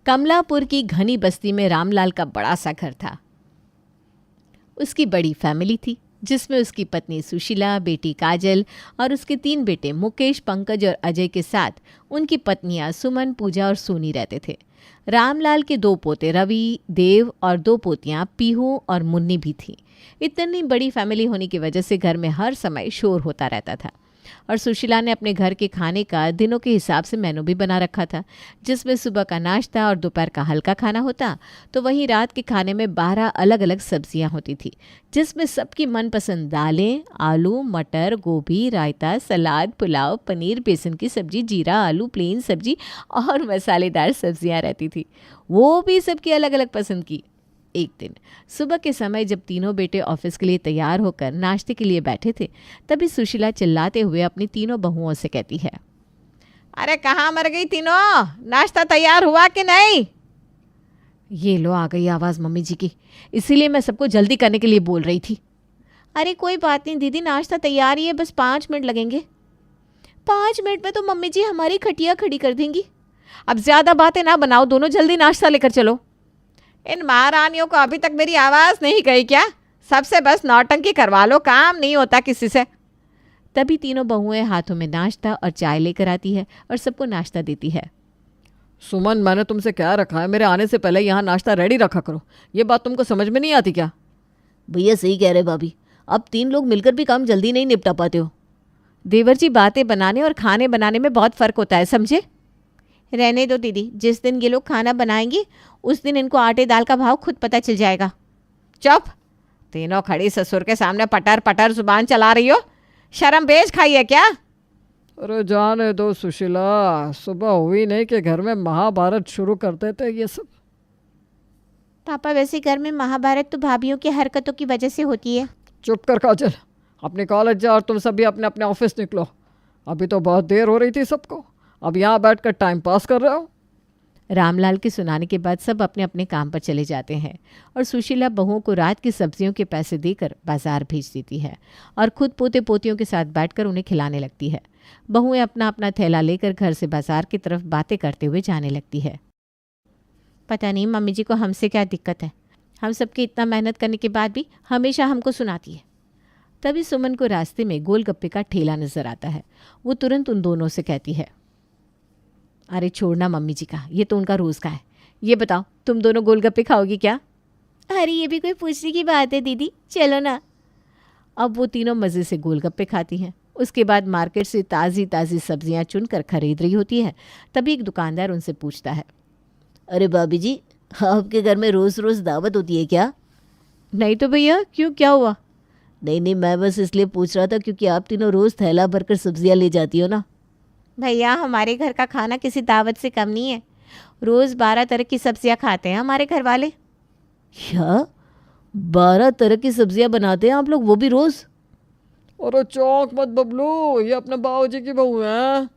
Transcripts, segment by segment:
कमलापुर की घनी बस्ती में रामलाल का बड़ा सा घर था। उसकी बड़ी फैमिली थी जिसमें उसकी पत्नी सुशीला, बेटी काजल और उसके 3 बेटे मुकेश, पंकज और अजय के साथ उनकी पत्नियां सुमन, पूजा और सोनी रहते थे। रामलाल के 2 पोते रवि, देव और 2 पोतियां पीहू और मुन्नी भी थीं। इतनी बड़ी फैमिली होने की वजह से घर में हर समय शोर होता रहता था और सुशीला ने अपने घर के खाने का दिनों के हिसाब से मेनू भी बना रखा था, जिसमें सुबह का नाश्ता और दोपहर का हल्का खाना होता, तो वहीं रात के खाने में 12 अलग अलग सब्जियां होती थी, जिसमें सबकी मनपसंद दालें, आलू, मटर, गोभी, रायता, सलाद, पुलाव, पनीर, बेसन की सब्जी, जीरा आलू, प्लेन सब्जी और मसालेदार सब्जियां रहती थी। वो भी सबकी अलग अलग पसंद की। एक दिन सुबह के समय जब तीनों बेटे ऑफिस के लिए तैयार होकर नाश्ते के लिए बैठे थे, तभी सुशीला चिल्लाते हुए अपनी तीनों बहुओं से कहती है, अरे कहाँ मर गई तीनों, नाश्ता तैयार हुआ कि नहीं? ये लो आ गई आवाज़ मम्मी जी की, इसीलिए मैं सबको जल्दी करने के लिए बोल रही थी। अरे कोई बात नहीं दीदी, नाश्ता तैयार ही है, बस 5 मिनट लगेंगे। 5 मिनट में तो मम्मी जी हमारी खटिया खड़ी कर देंगी। अब ज़्यादा बातें ना बनाओ, दोनों जल्दी नाश्ता लेकर चलो। इन महारानियों को अभी तक मेरी आवाज़ नहीं गई क्या? सबसे बस नौटंकी करवा लो, काम नहीं होता किसी से। तभी तीनों बहुएं हाथों में नाश्ता और चाय लेकर आती है और सबको नाश्ता देती है। सुमन, मैंने तुमसे क्या रखा है, मेरे आने से पहले यहाँ नाश्ता रेडी रखा करो। ये बात तुमको समझ में नहीं आती क्या? भैया सही कह रहे भाभी, अब 3 लोग मिलकर भी काम जल्दी नहीं निपटा पाते हो। देवर जी, बातें बनाने और खाने बनाने में बहुत फ़र्क होता है, समझे? रहने दो दीदी, जिस दिन ये लोग खाना बनाएंगे उस दिन इनको आटे दाल का भाव खुद पता चल जाएगा। चुप, तीनों खड़ी ससुर के सामने पटर पटर जुबान चला रही हो, शर्म बेच खाई है क्या? अरे जाने दो सुशीला, सुबह हुई नहीं कि घर में महाभारत शुरू करते थे ये सब। पापा वैसे घर में महाभारत तो भाभीयों की हरकतों की वजह से होती है। चुप कर काजल, अपने कॉलेज जा और तुम सभी अपने अपने ऑफिस निकलो। अभी तो बहुत देर हो रही थी सबको, अब यहाँ बैठकर टाइम पास कर रहे हो। रामलाल के सुनाने के बाद सब अपने अपने काम पर चले जाते हैं और सुशीला बहुओं को रात की सब्जियों के पैसे देकर बाजार भेज देती है और खुद पोते पोतियों के साथ बैठकर उन्हें खिलाने लगती है। बहुएं अपना अपना थैला लेकर घर से बाजार की तरफ बातें करते हुए जाने लगती है। पता नहीं मम्मी जी को हमसे क्या दिक्कत है, हम सबके इतना मेहनत करने के बाद भी हमेशा हमको सुनाती है। तभी सुमन को रास्ते में गोलगप्पे का ठेला नजर आता है। वो तुरंत उन दोनों से कहती है, अरे छोड़ना मम्मी जी का, ये तो उनका रोज़ का है। ये बताओ, तुम दोनों गोलगप्पे खाओगी क्या? अरे ये भी कोई पूछने की बात है दीदी, चलो ना। अब वो तीनों मज़े से गोलगप्पे खाती हैं। उसके बाद मार्केट से ताज़ी ताज़ी सब्जियां चुनकर खरीद रही होती है। तभी एक दुकानदार उनसे पूछता है, अरे भाभी जी, आपके घर में रोज़ रोज़ दावत होती है क्या? नहीं तो भैया, क्यों, क्या हुआ? नहीं, मैं बस इसलिए पूछ रहा था क्योंकि आप तीनों रोज़ थैला भरकर सब्जियां ले जाती हो ना। भैया, हमारे घर का खाना किसी दावत से कम नहीं है। रोज़ 12 तरह की सब्जियां खाते हैं हमारे घर वाले। क्या 12 तरह की सब्जियां बनाते हैं आप लोग, वो भी रोज़? अरे चौंक मत बबलू, ये अपने बाबूजी की बहू है।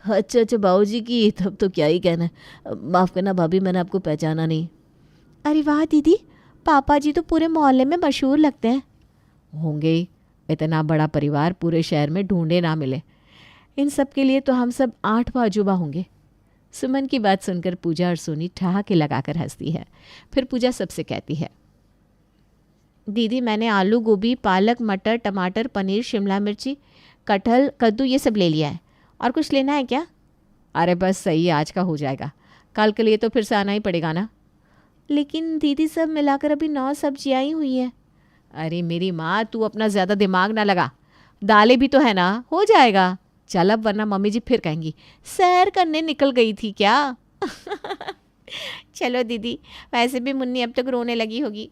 अच्छा अच्छा, बाबूजी की, तब तो क्या ही कहना है। माफ़ करना भाभी, मैंने आपको पहचाना नहीं। अरे वाह दीदी, पापा जी तो पूरे मोहल्ले में मशहूर लगते हैं। होंगे, इतना बड़ा परिवार पूरे शहर में ढूंढे ना मिले। इन सब के लिए तो हम सब 8 बाजूबा होंगे। सुमन की बात सुनकर पूजा और सोनी ठहाके लगाकर हंसती है। फिर पूजा सबसे कहती है, दीदी मैंने आलू, गोभी, पालक, मटर, टमाटर, पनीर, शिमला मिर्ची, कटहल, कद्दू ये सब ले लिया है। और कुछ लेना है क्या? अरे बस सही है, आज का हो जाएगा। कल के लिए तो फिर से आना ही पड़ेगा ना। लेकिन दीदी सब मिलाकर अभी 9 सब्जियाँ ही हुई हैं। अरे मेरी माँ, तू अपना ज़्यादा दिमाग ना लगा, दालें भी तो है ना, हो जाएगा। चल अब, वरना मम्मी जी फिर कहेंगी सैर करने निकल गई थी क्या। चलो दीदी, वैसे भी मुन्नी अब तक रोने लगी होगी।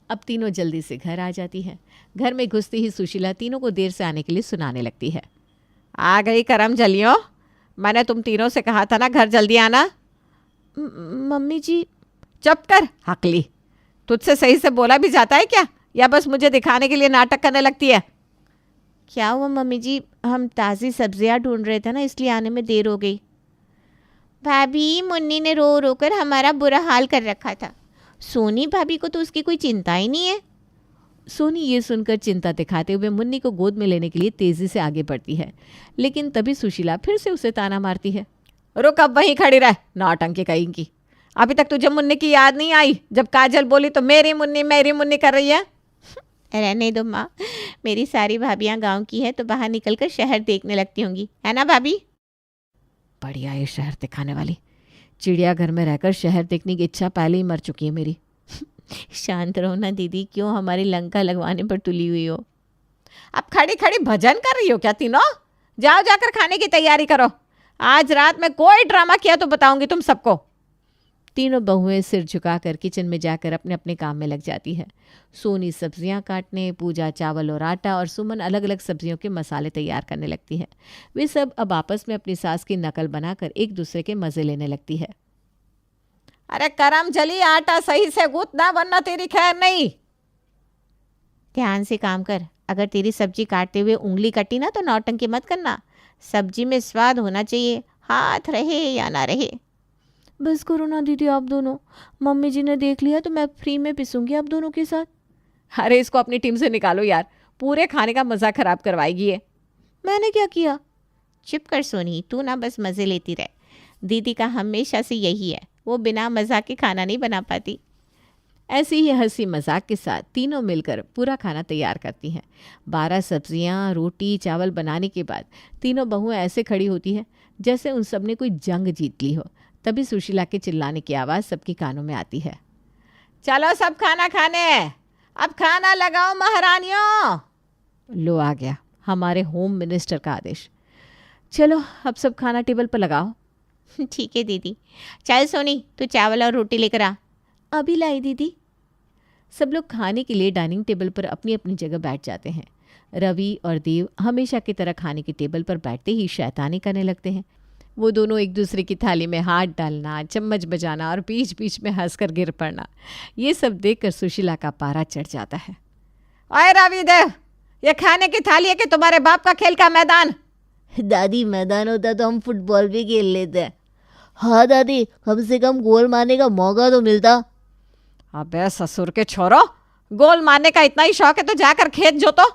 अब तीनों जल्दी से घर आ जाती हैं। घर में घुसती ही सुशीला तीनों को देर से आने के लिए सुनाने लगती है। आ गई करम जलियो, मैंने तुम तीनों से कहा था ना घर जल्दी आना। मम्मी जी। चुप कर हकली, तुझसे सही से बोला भी जाता है क्या, या बस मुझे दिखाने के लिए नाटक करने लगती है? क्या हुआ मम्मी जी, हम ताज़ी सब्जियां ढूंढ रहे थे ना, इसलिए आने में देर हो गई। भाभी, मुन्नी ने रो रो कर हमारा बुरा हाल कर रखा था। सोनी भाभी को तो उसकी कोई चिंता ही नहीं है। सोनी ये सुनकर चिंता दिखाते हुए मुन्नी को गोद में लेने के लिए तेज़ी से आगे बढ़ती है, लेकिन तभी सुशीला फिर से उसे ताना मारती है। रुक, अब वहीं खड़ी रह, नौटंकी कहीं की। अभी तक तुझे मुन्नी की याद नहीं आई? जब काजल बोली तो मेरी मुन्नी कर रही है। रहने दो माँ, मेरी सारी भाभियाँ गांव की है तो बाहर निकलकर शहर देखने लगती होंगी, है ना भाभी? बढ़िया ये शहर दिखाने वाली, चिड़ियाघर में रहकर शहर देखने की इच्छा पहले ही मर चुकी है मेरी। शांत रहो ना दीदी, क्यों हमारी लंका लगवाने पर तुली हुई हो? अब खड़ी खड़ी भजन कर रही हो क्या तीनों? जाओ जाकर खाने की तैयारी करो, आज रात में कोई ड्रामा किया तो बताऊंगी तुम सबको। तीनों बहुएं सिर झुकाकर किचन में जाकर अपने अपने काम में लग जाती है। सोनी सब्जियां काटने, पूजा चावल और आटा और सुमन अलग अलग सब्जियों के मसाले तैयार करने लगती है। वे सब अब आपस में अपनी सास की नकल बनाकर एक दूसरे के मजे लेने लगती है। अरे करम जली, आटा सही से गूंथना वरना तेरी खैर नहीं। ध्यान से काम कर, अगर तेरी सब्जी काटते हुए उंगली कटी ना तो नौटंकी मत करना। सब्जी में स्वाद होना चाहिए, हाथ रहे या ना रहे। बस करो ना दीदी आप दोनों, मम्मी जी ने देख लिया तो मैं फ्री में पिसूंगी आप दोनों के साथ। अरे इसको अपनी टीम से निकालो यार, पूरे खाने का मज़ा खराब करवाएगी ये। मैंने क्या किया? चुप कर सोनी, तू ना बस मज़े लेती रहे। दीदी का हमेशा से यही है, वो बिना मजाक के खाना नहीं बना पाती। ऐसी ही हंसी मजाक के साथ तीनों मिलकर पूरा खाना तैयार करती हैं। 12 सब्जियां, रोटी, चावल बनाने के बाद तीनों बहुएं ऐसे खड़ी होती है जैसे उन सब ने कोई जंग जीत ली हो। तभी सुशीला के चिल्लाने की आवाज़ सबकी कानों में आती है। चलो सब खाना खाने, अब खाना लगाओ महारानियों। लो आ गया हमारे होम मिनिस्टर का आदेश। चलो अब सब खाना टेबल पर लगाओ। ठीक है दीदी। चल सोनी, तू चावल और रोटी लेकर आ। अभी लाई दीदी। सब लोग खाने के लिए डाइनिंग टेबल पर अपनी अपनी जगह बैठ जाते हैं। रवि और देव हमेशा की तरह खाने की टेबल पर बैठते ही शैतानी करने लगते हैं। वो दोनों एक दूसरे की थाली में हाथ डालना, चम्मच बजाना और बीच बीच में हंसकर गिर पड़ना, ये सब देखकर सुशीला का पारा चढ़ जाता है। ओए रवि देव, ये खाने की थाली है कि तुम्हारे बाप का खेल का मैदान? दादी मैदान होता तो हम फुटबॉल भी खेल लेते। हाँ दादी, कम से कम गोल मारने का मौका तो मिलता। अबे ससुर के छोरो, गोल मारने का इतना ही शौक है तो जाकर खेत जोतो,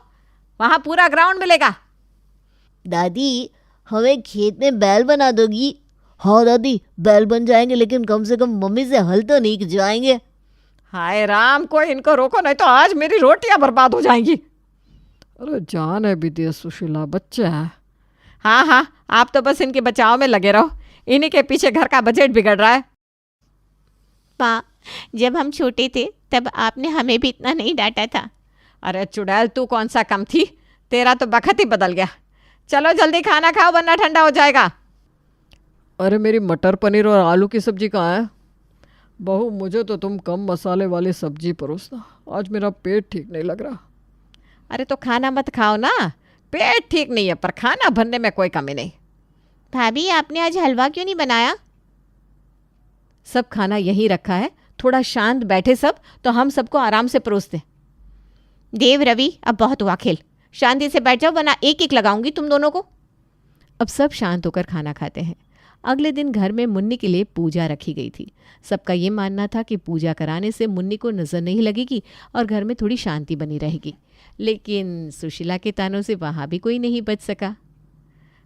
वहां पूरा ग्राउंड मिलेगा। दादी हमें खेत में बैल बना दोगी? हाँ दादी, बैल बन जाएंगे लेकिन कम से कम मम्मी से हल तो नहीं जाएंगे। हाय राम, कोई इनको रोको नहीं तो आज मेरी रोटियां बर्बाद हो जाएंगी। अरे जान है भी दिया सुशीला, बच्चे हैं। हाँ हाँ, आप तो बस इनके बचाव में लगे रहो, इन्हीं के पीछे घर का बजट बिगड़ रहा है। माँ, जब हम छोटे थे तब आपने हमें भी इतना नहीं डांटा था। अरे चुड़ैल, तू कौन सा कम थी, तेरा तो बखत ही बदल गया। चलो जल्दी खाना खाओ वरना ठंडा हो जाएगा। अरे मेरी मटर पनीर और आलू की सब्जी कहाँ है? बहू मुझे तो तुम कम मसाले वाली सब्जी परोसना, आज मेरा पेट ठीक नहीं लग रहा। अरे तो खाना मत खाओ ना, पेट ठीक नहीं है पर खाना भरने में कोई कमी नहीं। भाभी आपने आज हलवा क्यों नहीं बनाया? सब खाना यहीं रखा है, थोड़ा शांत बैठे सब तो हम सबको आराम से परोसते। देव रवि, अब बहुत हुआ खेल, शांति से बैठ जाओ वरना एक एक लगाऊंगी तुम दोनों को। अब सब शांत होकर खाना खाते हैं। अगले दिन घर में मुन्नी के लिए पूजा रखी गई थी। सबका ये मानना था कि पूजा कराने से मुन्नी को नज़र नहीं लगेगी और घर में थोड़ी शांति बनी रहेगी। लेकिन सुशीला के तानों से वहाँ भी कोई नहीं बच सका।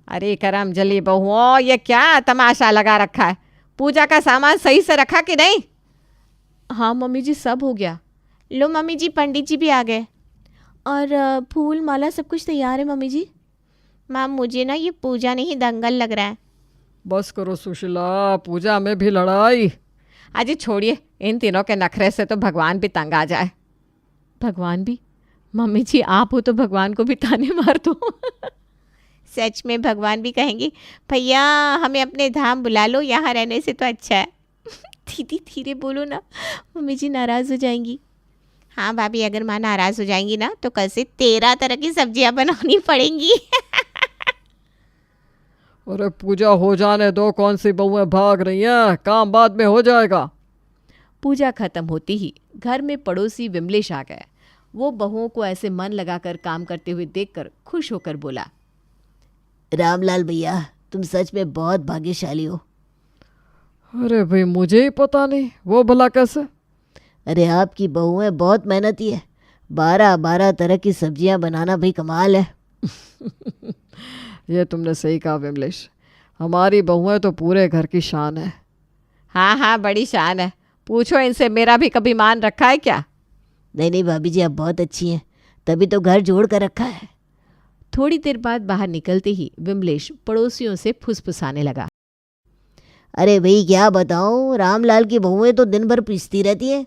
अरे करम जली बहुओं, ये क्या तमाशा लगा रखा है? पूजा का सामान सही से रखा कि नहीं? हाँ मम्मी जी, सब हो गया। लो मम्मी जी, पंडित जी भी आ गए और फूल माला सब कुछ तैयार है मम्मी जी। माँ, मुझे ना ये पूजा नहीं दंगल लग रहा है। बस करो सुशीला, पूजा में भी लड़ाई। अजी छोड़िए, इन तीनों के नखरे से तो भगवान भी तंग आ जाए। भगवान भी? मम्मी जी आप हो तो भगवान को भी ताने मार दो। सच में भगवान भी कहेंगे, भैया हमें अपने धाम बुला लो, यहाँ रहने से तो अच्छा है। दीदी धीरे बोलो ना, मम्मी जी नाराज़ हो जाएंगी। हाँ भाभी, अगर माँ नाराज़ हो जाएंगी ना तो कल से 13 तरह की सब्जियाँ बनानी पड़ेंगी। अरे पूजा हो जाने दो, कौन सी बहुएं भाग रही हैं, काम बाद में हो जाएगा। पूजा खत्म होती ही घर में पड़ोसी विमलेश आ गया। वो बहुओं को ऐसे मन लगाकर काम करते हुए देखकर खुश होकर बोला, रामलाल भैया, तुम सच में बहुत भाग्यशाली हो। अरे भाई मुझे ही पता नहीं, वो भला कैसे? अरे आपकी बहुएं बहुत मेहनती है, 12-12 तरह की सब्जियां बनाना भाई कमाल है। ये तुमने सही कहा विमलेश, हमारी बहुएं तो पूरे घर की शान है। हाँ हाँ, बड़ी शान है। पूछो इनसे, मेरा भी कभी मान रखा है क्या? नहीं नहीं भाभी जी, आप बहुत अच्छी हैं, तभी तो घर जोड़ कर रखा है। थोड़ी देर बाद बाहर निकलते ही विमलेश पड़ोसियों से फुसफुसाने लगा। अरे भाई क्या बताऊं, रामलाल की बहुएं तो दिन भर पीसती रहती हैं।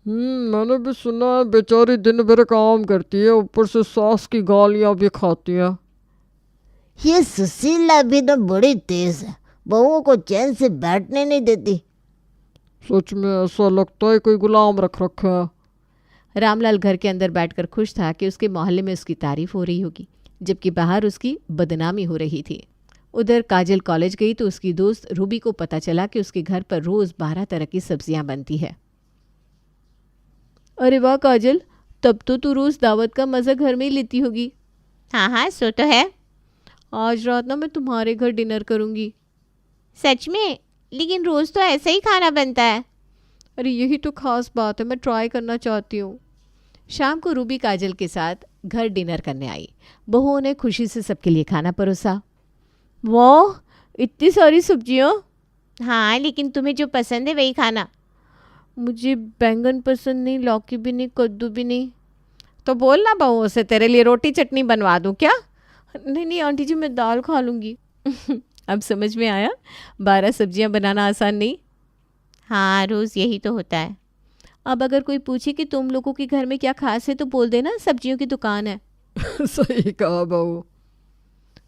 मैंने भी सुना है, बेचारी दिन भर काम करती है, ऊपर से सास की गालियां भी खाती है। ये सुशीला भी तो बड़ी तेज है, बहुओं को चैन से बैठने नहीं देती। सच में ऐसा लगता है कोई गुलाम रख रखा है। रामलाल घर के अंदर बैठकर खुश था कि उसके मोहल्ले में उसकी तारीफ हो रही होगी, जबकि बाहर उसकी बदनामी हो रही थी। उधर काजल कॉलेज गई तो उसकी दोस्त रूबी को पता चला कि उसके घर पर रोज 12 तरह की सब्जियां बनती है। अरे वाह काजल, तब तो तू रोज दावत का मजा घर में ही लेती होगी। हाँ हाँ, सो तो है। आज रात ना मैं तुम्हारे घर डिनर करूंगी। सच में? लेकिन रोज़ तो ऐसा ही खाना बनता है। अरे यही तो खास बात है, मैं ट्राई करना चाहती हूँ। शाम को रूबी काजल के साथ घर डिनर करने आई। बहुओं ने खुशी से सबके लिए खाना परोसा। वाह, इतनी सारी सब्जियाँ। हाँ, लेकिन तुम्हें जो पसंद है वही खाना। मुझे बैंगन पसंद नहीं, लौकी भी नहीं, कद्दू भी नहीं। तो बोल ना बहुओं से, तेरे लिए रोटी चटनी बनवा दूँ क्या? नहीं नहीं आंटी जी, मैं दाल खा लूँगी। अब समझ में आया, 12 सब्जियाँ बनाना आसान नहीं। हाँ, रोज़ यही तो होता है। अब अगर कोई पूछे कि तुम लोगों के घर में क्या खास है तो बोल देना सब्जियों की दुकान है। सही कहा बहू।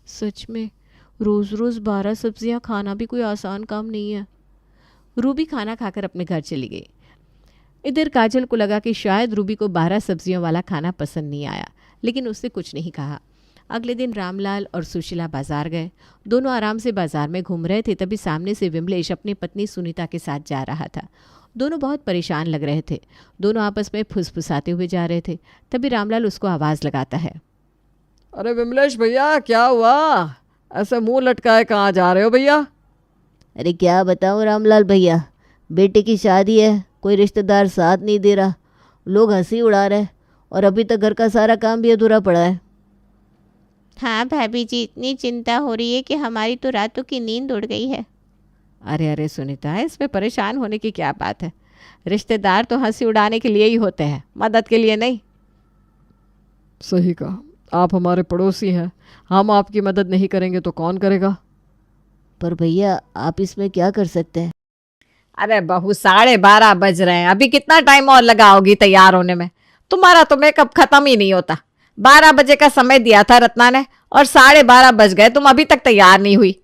सच में रोज़ रोज़ 12 सब्जियां खाना भी कोई आसान काम नहीं है। रूबी खाना खाकर अपने घर चली गई। इधर काजल को लगा कि शायद रूबी को 12 सब्जियों वाला खाना पसंद नहीं आया, लेकिन उसने कुछ नहीं कहा। अगले दिन रामलाल और सुशीला बाजार गए। दोनों आराम से बाजार में घूम रहे थे, तभी सामने से विमलेश अपनी पत्नी सुनीता के साथ जा रहा था। दोनों बहुत परेशान लग रहे थे। दोनों आपस में फुसफुसाते हुए जा रहे थे। तभी रामलाल उसको आवाज़ लगाता है। अरे विमलेश भैया, क्या हुआ? ऐसे मुंह लटकाए कहाँ जा रहे हो भैया? अरे क्या बताऊं रामलाल भैया, बेटे की शादी है, कोई रिश्तेदार साथ नहीं दे रहा, लोग हंसी उड़ा रहे और अभी तक घर का सारा काम भी अधूरा पड़ा है। हाँ भाभी जी, इतनी चिंता हो रही है कि हमारी तो रातों की नींद उड़ गई है। अरे अरे सुनीता, इसमें परेशान होने की क्या बात है? रिश्तेदार तो हंसी उड़ाने के लिए ही होते हैं, मदद के लिए नहीं। सही कहा, आप हमारे पड़ोसी हैं, हम आपकी मदद नहीं करेंगे तो कौन करेगा? पर भैया आप इसमें क्या कर सकते हैं? अरे बहू, 12:30 बज रहे हैं, अभी कितना टाइम और लगाओगी तैयार होने में? तुम्हारा तो मेकअप खत्म ही नहीं होता। 12 बजे का समय दिया था रत्ना ने और 12:30 बज गए, तुम अभी तक तैयार नहीं हुई।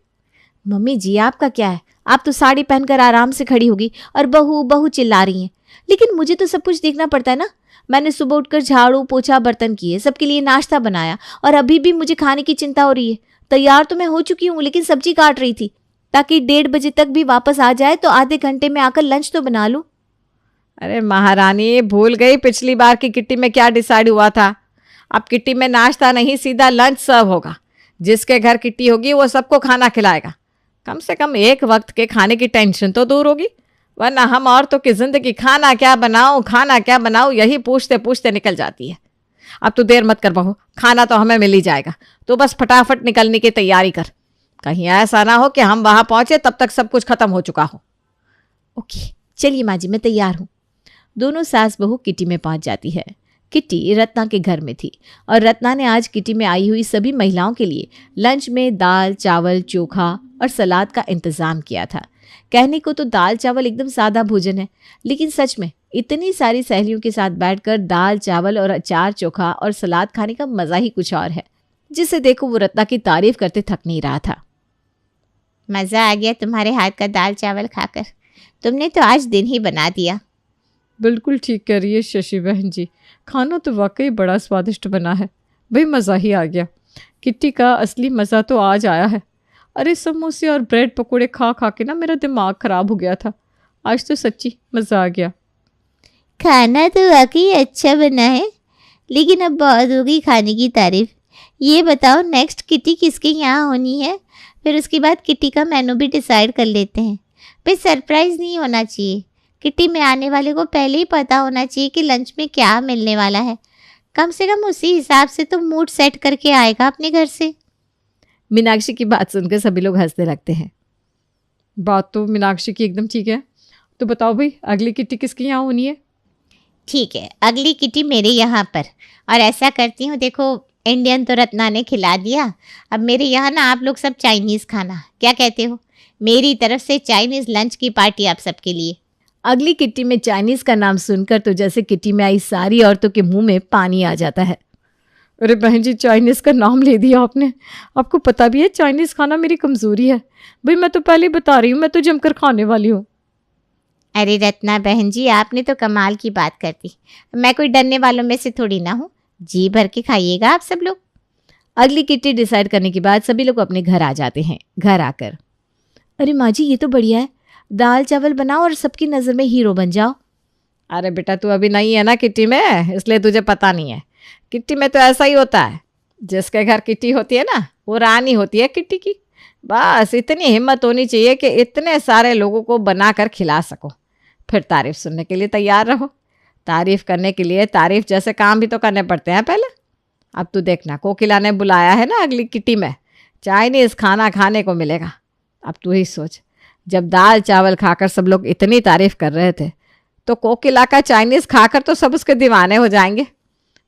मम्मी जी, आपका क्या है? आप तो साड़ी पहनकर आराम से खड़ी होगी और बहू बहू चिल्ला रही हैं। लेकिन मुझे तो सब कुछ देखना पड़ता है ना। मैंने सुबह उठकर झाड़ू पोछा बर्तन किए, सबके लिए नाश्ता बनाया और अभी भी मुझे खाने की चिंता हो रही है। तैयार तो मैं हो चुकी हूँ, लेकिन सब्जी काट रही थी ताकि 1:30 बजे तक भी वापस आ जाए तो आधे घंटे में आकर लंच तो बना लूँ। अरे महारानी, भूल गई पिछली बार की किट्टी में क्या डिसाइड हुआ था? अब किट्टी में नाश्ता नहीं, सीधा लंच सर्व होगा। जिसके घर किट्टी होगी वो सबको खाना खिलाएगा। कम से कम एक वक्त के खाने की टेंशन तो दूर होगी, वरना हम औरतों की जिंदगी खाना क्या बनाऊं यही पूछते पूछते निकल जाती है। अब तू देर मत कर बहू, खाना तो हमें मिल ही जाएगा। तू बस फटाफट निकलने की तैयारी कर, कहीं ऐसा ना हो कि हम वहां पहुंचे तब तक सब कुछ खत्म हो चुका हो। ओके, चलिए माँ जी, मैं तैयार हूँ। दोनों सास बहू किटी में पहुंच जाती है। किटी रत्ना के घर में थी और रत्ना ने आज किटी में आई हुई सभी महिलाओं के लिए लंच में दाल चावल चोखा और सलाद का इंतजाम किया था। कहने को तो दाल चावल एकदम सादा भोजन है, लेकिन सच में इतनी सारी सहेलियों के साथ बैठकर दाल चावल और अचार चोखा और सलाद खाने का मज़ा ही कुछ और है। जिसे देखो वो रत्ना की तारीफ करते थक नहीं रहा था। मज़ा आ गया तुम्हारे हाथ का दाल चावल खाकर। तुमने तो आज दिन ही बना दिया। बिल्कुल ठीक कह रही है शशि बहन जी, खाना तो वाकई बड़ा स्वादिष्ट बना है। भाई मज़ा ही आ गया। किट्टी का असली मज़ा तो आज आया है। अरे समोसे और ब्रेड पकोड़े खा खा के ना मेरा दिमाग ख़राब हो गया था। आज तो सच्ची मज़ा आ गया। खाना तो वाकई अच्छा बना है, लेकिन अब बहुत होगी खाने की तारीफ। ये बताओ नेक्स्ट किटी किसके यहाँ होनी है? फिर उसके बाद किटी का मेनू भी डिसाइड कर लेते हैं। भाई सरप्राइज़ नहीं होना चाहिए। किटी में आने वाले को पहले ही पता होना चाहिए कि लंच में क्या मिलने वाला है। कम से कम उसी हिसाब से तो मूड सेट करके आएगा अपने घर से। मीनाक्षी की बात सुनकर सभी लोग हंसने लगते हैं। बात तो मीनाक्षी की एकदम ठीक है। तो बताओ भाई, अगली किट्टी किसकी यहाँ होनी है? ठीक है, अगली किटी मेरे यहाँ पर। और ऐसा करती हूँ, देखो इंडियन तो रत्ना ने खिला दिया, अब मेरे यहाँ ना आप लोग सब चाइनीज़ खाना, क्या कहते हो? मेरी तरफ से चाइनीज़ लंच की पार्टी आप सबके लिए। अगली किट्टी में चाइनीज का नाम सुनकर तो जैसे किट्टी में आई सारी औरतों के मुंह में पानी आ जाता है। अरे बहन जी, चाइनीज़ का नाम ले दिया आपने। आपको पता भी है चाइनीज़ खाना मेरी कमज़ोरी है। भाई मैं तो पहले ही बता रही हूँ, मैं तो जमकर खाने वाली हूँ। अरे रत्ना बहन जी, आपने तो कमाल की बात कर दी। मैं कोई डरने वालों में से थोड़ी ना हूँ, जी भर के खाइएगा आप सब लोग। अगली किट्टी डिसाइड करने के बाद सभी लोग अपने घर आ जाते हैं। घर आकर, अरे माँ जी ये तो बढ़िया है, दाल चावल बनाओ और सबकी नज़र में हीरो बन जाओ। अरे बेटा, तू अभी नहीं है ना किट्टी में, इसलिए तुझे पता नहीं है। किट्टी में तो ऐसा ही होता है, जिसके घर किट्टी होती है ना, वो रानी होती है किट्टी की। बस इतनी हिम्मत होनी चाहिए कि इतने सारे लोगों को बनाकर खिला सको, फिर तारीफ सुनने के लिए तैयार रहो। तारीफ करने के लिए तारीफ जैसे काम भी तो करने पड़ते हैं पहले। अब तू देखना, कोकिला ने बुलाया है ना अगली किट्टी में, चाइनीज़ खाना खाने को मिलेगा। अब तू ही सोच, जब दाल चावल खाकर सब लोग इतनी तारीफ कर रहे थे, तो कोकिला का चाइनीज़ खाकर तो सब उसके दीवाने हो जाएंगे।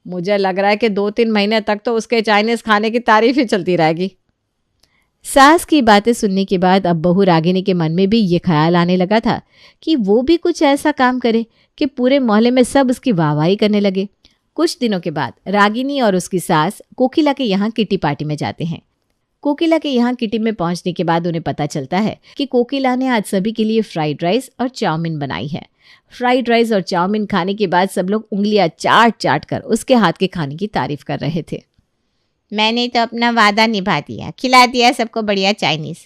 मुझे लग रहा है कि 2-3 महीने तक तो उसके चाइनीज़ खाने की तारीफ ही चलती रहेगी। सास की बातें सुनने के बाद अब बहू रागिनी के मन में भी ये ख्याल आने लगा था कि वो भी कुछ ऐसा काम करे कि पूरे मोहल्ले में सब उसकी वाहवाही करने लगे। कुछ दिनों के बाद रागिनी और उसकी सास कोकिला के यहाँ किटी पार्टी में जाते हैं। कोकिला के यहाँ किटी में पहुंचने के बाद उन्हें पता चलता है कि कोकिला ने आज सभी के लिए फ्राइड राइस और चाउमीन बनाई है। फ्राइड राइस और चाउमीन खाने के बाद सब लोग उंगलियां चाट चाट कर उसके हाथ के खाने की तारीफ कर रहे थे। मैंने तो अपना वादा निभा दिया, खिला दिया सबको बढ़िया चाइनीज़।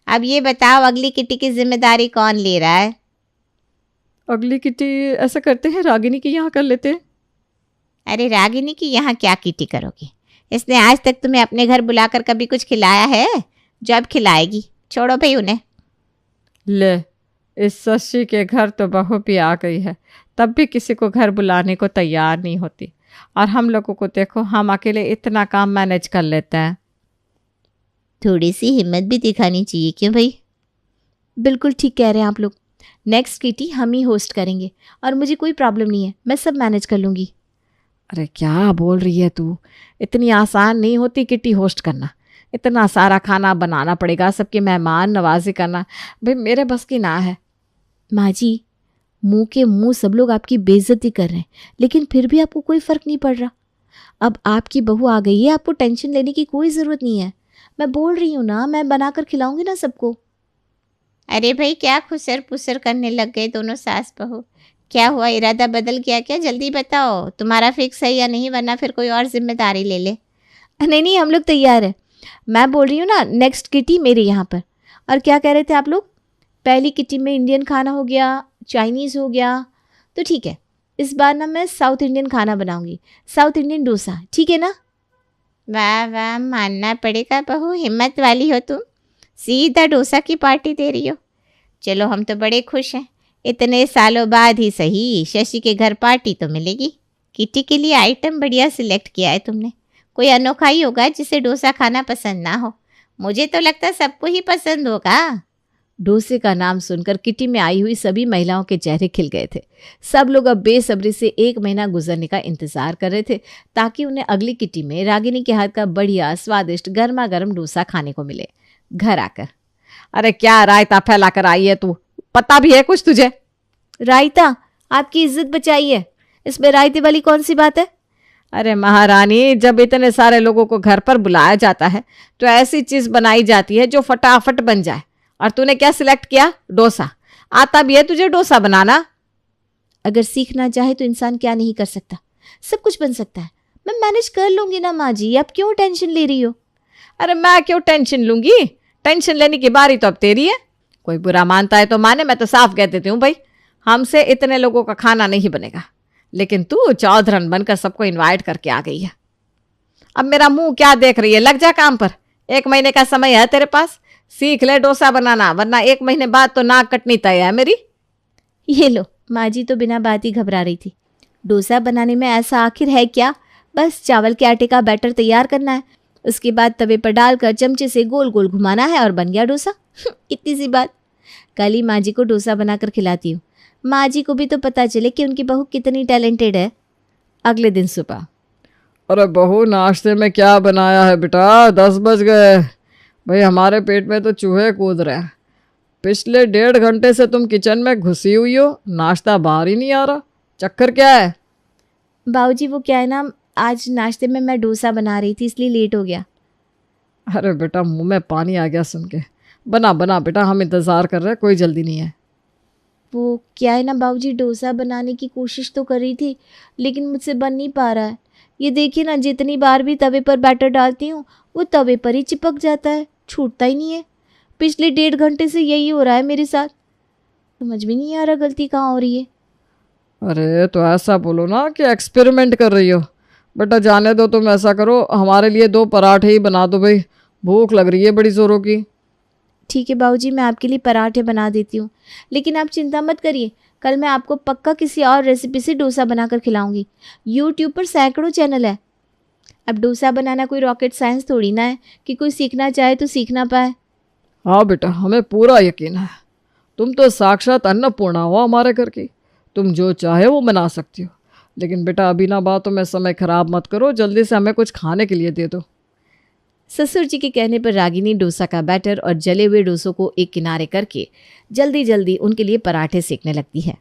अब ये बताओ अगली किटी की जिम्मेदारी कौन ले रहा है? अगली किट्टी ऐसा करते हैं, रागिनी के यहाँ कर लेते हैं। अरे रागिनी की यहाँ क्या किटी करोगी? इसने आज तक तुम्हें अपने घर बुलाकर कभी कुछ खिलाया है? जो अब खिलाएगी, छोड़ो भाई उन्हें। ले, इस शशि के घर तो बहू भी आ गई है, तब भी किसी को घर बुलाने को तैयार नहीं होती। और हम लोगों को देखो, हम अकेले इतना काम मैनेज कर लेते हैं। थोड़ी सी हिम्मत भी दिखानी चाहिए, क्यों भाई? बिल्कुल ठीक कह रहे हैं आप लोग। नेक्स्ट किटी हम ही होस्ट करेंगे और मुझे कोई प्रॉब्लम नहीं है, मैं सब मैनेज कर लूँगी। अरे क्या बोल रही है तू? इतनी आसान नहीं होती किट्टी होस्ट करना। इतना सारा खाना बनाना पड़ेगा, सबके मेहमान नवाजी करना, भाई मेरे बस की ना है। माँ जी, मुंह के मुंह सब लोग आपकी बेइज्जती कर रहे हैं, लेकिन फिर भी आपको कोई फ़र्क नहीं पड़ रहा। अब आपकी बहू आ गई है, आपको टेंशन लेने की कोई ज़रूरत नहीं है। मैं बोल रही हूँ ना, मैं बनाकर खिलाऊंगी ना सबको। अरे भाई क्या खुसर पुसर करने लग गए दोनों सास बहू? क्या हुआ, इरादा बदल गया क्या? जल्दी बताओ, तुम्हारा फिक्स है या नहीं, वरना फिर कोई और जिम्मेदारी ले ले। नहीं नहीं, हम लोग तैयार हैं। मैं बोल रही हूँ ना, नेक्स्ट किटी मेरे यहाँ पर। और क्या कह रहे थे आप लोग? पहली किटी में इंडियन खाना हो गया, चाइनीज़ हो गया, तो ठीक है, इस बार ना मैं साउथ इंडियन खाना बनाऊंगी, साउथ इंडियन डोसा, ठीक है ना? वाह वाह, मानना पड़ेगा बहू, हिम्मत वाली हो तुम। सीधा डोसा की पार्टी दे रही हो। चलो हम तो बड़े खुश हैं, इतने सालों बाद ही सही शशि के घर पार्टी तो मिलेगी। किटी के लिए आइटम बढ़िया सिलेक्ट किया है तुमने। कोई अनोखा ही होगा जिसे डोसा खाना पसंद ना हो। मुझे तो लगता है सबको ही पसंद होगा। डोसे का नाम सुनकर किटी में आई हुई सभी महिलाओं के चेहरे खिल गए थे। सब लोग अब बेसब्री से 1 महीना गुजरने का इंतजार कर रहे थे, ताकि उन्हें अगली किटी में रागिनी के हाथ का बढ़िया स्वादिष्ट गर्मा गर्म डोसा खाने को मिले। घर आकर, अरे क्या रायता फैला कर आई है तू? पता भी है कुछ तुझे? रायता? आपकी इज्जत बचाइए, इसमें रायते वाली कौन सी बात है? अरे महारानी, जब इतने सारे लोगों को घर पर बुलाया जाता है तो ऐसी चीज़ बनाई जाती है जो फटाफट बन जाए। और तूने क्या सिलेक्ट किया? डोसा। आता भी है तुझे डोसा बनाना? अगर सीखना चाहे तो इंसान क्या नहीं कर सकता, सब कुछ बन सकता है। मैं मैनेज कर लूंगी ना माँ जी, आप क्यों टेंशन ले रही हो? अरे मैं क्यों टेंशन लूंगी? टेंशन लेने की बारी तो अब तेरी है। कोई बुरा मानता है तो माने, मैं तो साफ कह देती हूँ भाई, हमसे इतने लोगों का खाना नहीं बनेगा। लेकिन तू चौधरन बनकर सबको इनवाइट करके आ गई है। अब मेरा मुंह क्या देख रही है? लग जा काम पर। 1 महीने का समय है तेरे पास, सीख ले डोसा बनाना, वरना 1 महीने बाद तो नाक कटनी तय है मेरी। ये लो, माँ जी तो बिना बात ही घबरा रही थी। डोसा बनाने में ऐसा आखिर है क्या? बस चावल के आटे का बैटर तैयार करना है, उसके बाद तवे पर डालकर चमचे से गोल गोल घुमाना है और बन गया डोसा। इतनी सी बात। कल ही माँ जी को डोसा बनाकर खिलाती हूँ, माँ जी को भी तो पता चले कि उनकी बहू कितनी टैलेंटेड है। अगले दिन सुबह। अरे बहू, नाश्ते में क्या बनाया है बेटा? 10 बज गए भाई, हमारे पेट में तो चूहे कूद रहे हैं। पिछले 1.5 घंटे से तुम किचन में घुसी हुई हो, नाश्ता बाहर ही नहीं आ रहा। चक्कर क्या है? बाबूजी वो क्या है ना, आज नाश्ते में मैं डोसा बना रही थी इसलिए लेट हो गया। अरे बेटा, मुंह में पानी आ गया सुन के। बना बना बेटा, हम इंतज़ार कर रहे हैं, कोई जल्दी नहीं है। वो क्या है ना बाबूजी, डोसा बनाने की कोशिश तो कर रही थी लेकिन मुझसे बन नहीं पा रहा है। ये देखिए ना, जितनी बार भी तवे पर बैटर डालती हूँ वो तवे पर ही चिपक जाता है, छूटता ही नहीं है। पिछले 1.5 घंटे से यही हो रहा है मेरे साथ। समझ में नहीं आ रहा गलती कहाँ हो रही है। अरे तो ऐसा बोलो ना कि एक्सपेरिमेंट कर रही हो। बेटा जाने दो, तुम ऐसा करो, हमारे लिए 2 पराठे ही बना दो भाई, भूख लग रही है बड़ी ज़ोरों की। ठीक है बाबूजी, मैं आपके लिए पराठे बना देती हूँ, लेकिन आप चिंता मत करिए, कल मैं आपको पक्का किसी और रेसिपी से डोसा बनाकर खिलाऊंगी। यूट्यूब पर सैकड़ों चैनल है। अब डोसा बनाना कोई रॉकेट साइंस थोड़ी ना है कि कोई सीखना चाहे तो सीख ना पाए। हाँ बेटा, हमें पूरा यकीन है। तुम तो साक्षात अन्नपूर्णा हो हमारे घर की, तुम जो चाहे वो बना सकती हो। लेकिन बेटा अभी ना बातों में समय खराब मत करो, जल्दी से हमें कुछ खाने के लिए दे दो। ससुर जी के कहने पर रागिनी डोसा का बैटर और जले हुए डोसों को एक किनारे करके जल्दी जल्दी उनके लिए पराठे सेकने लगती है।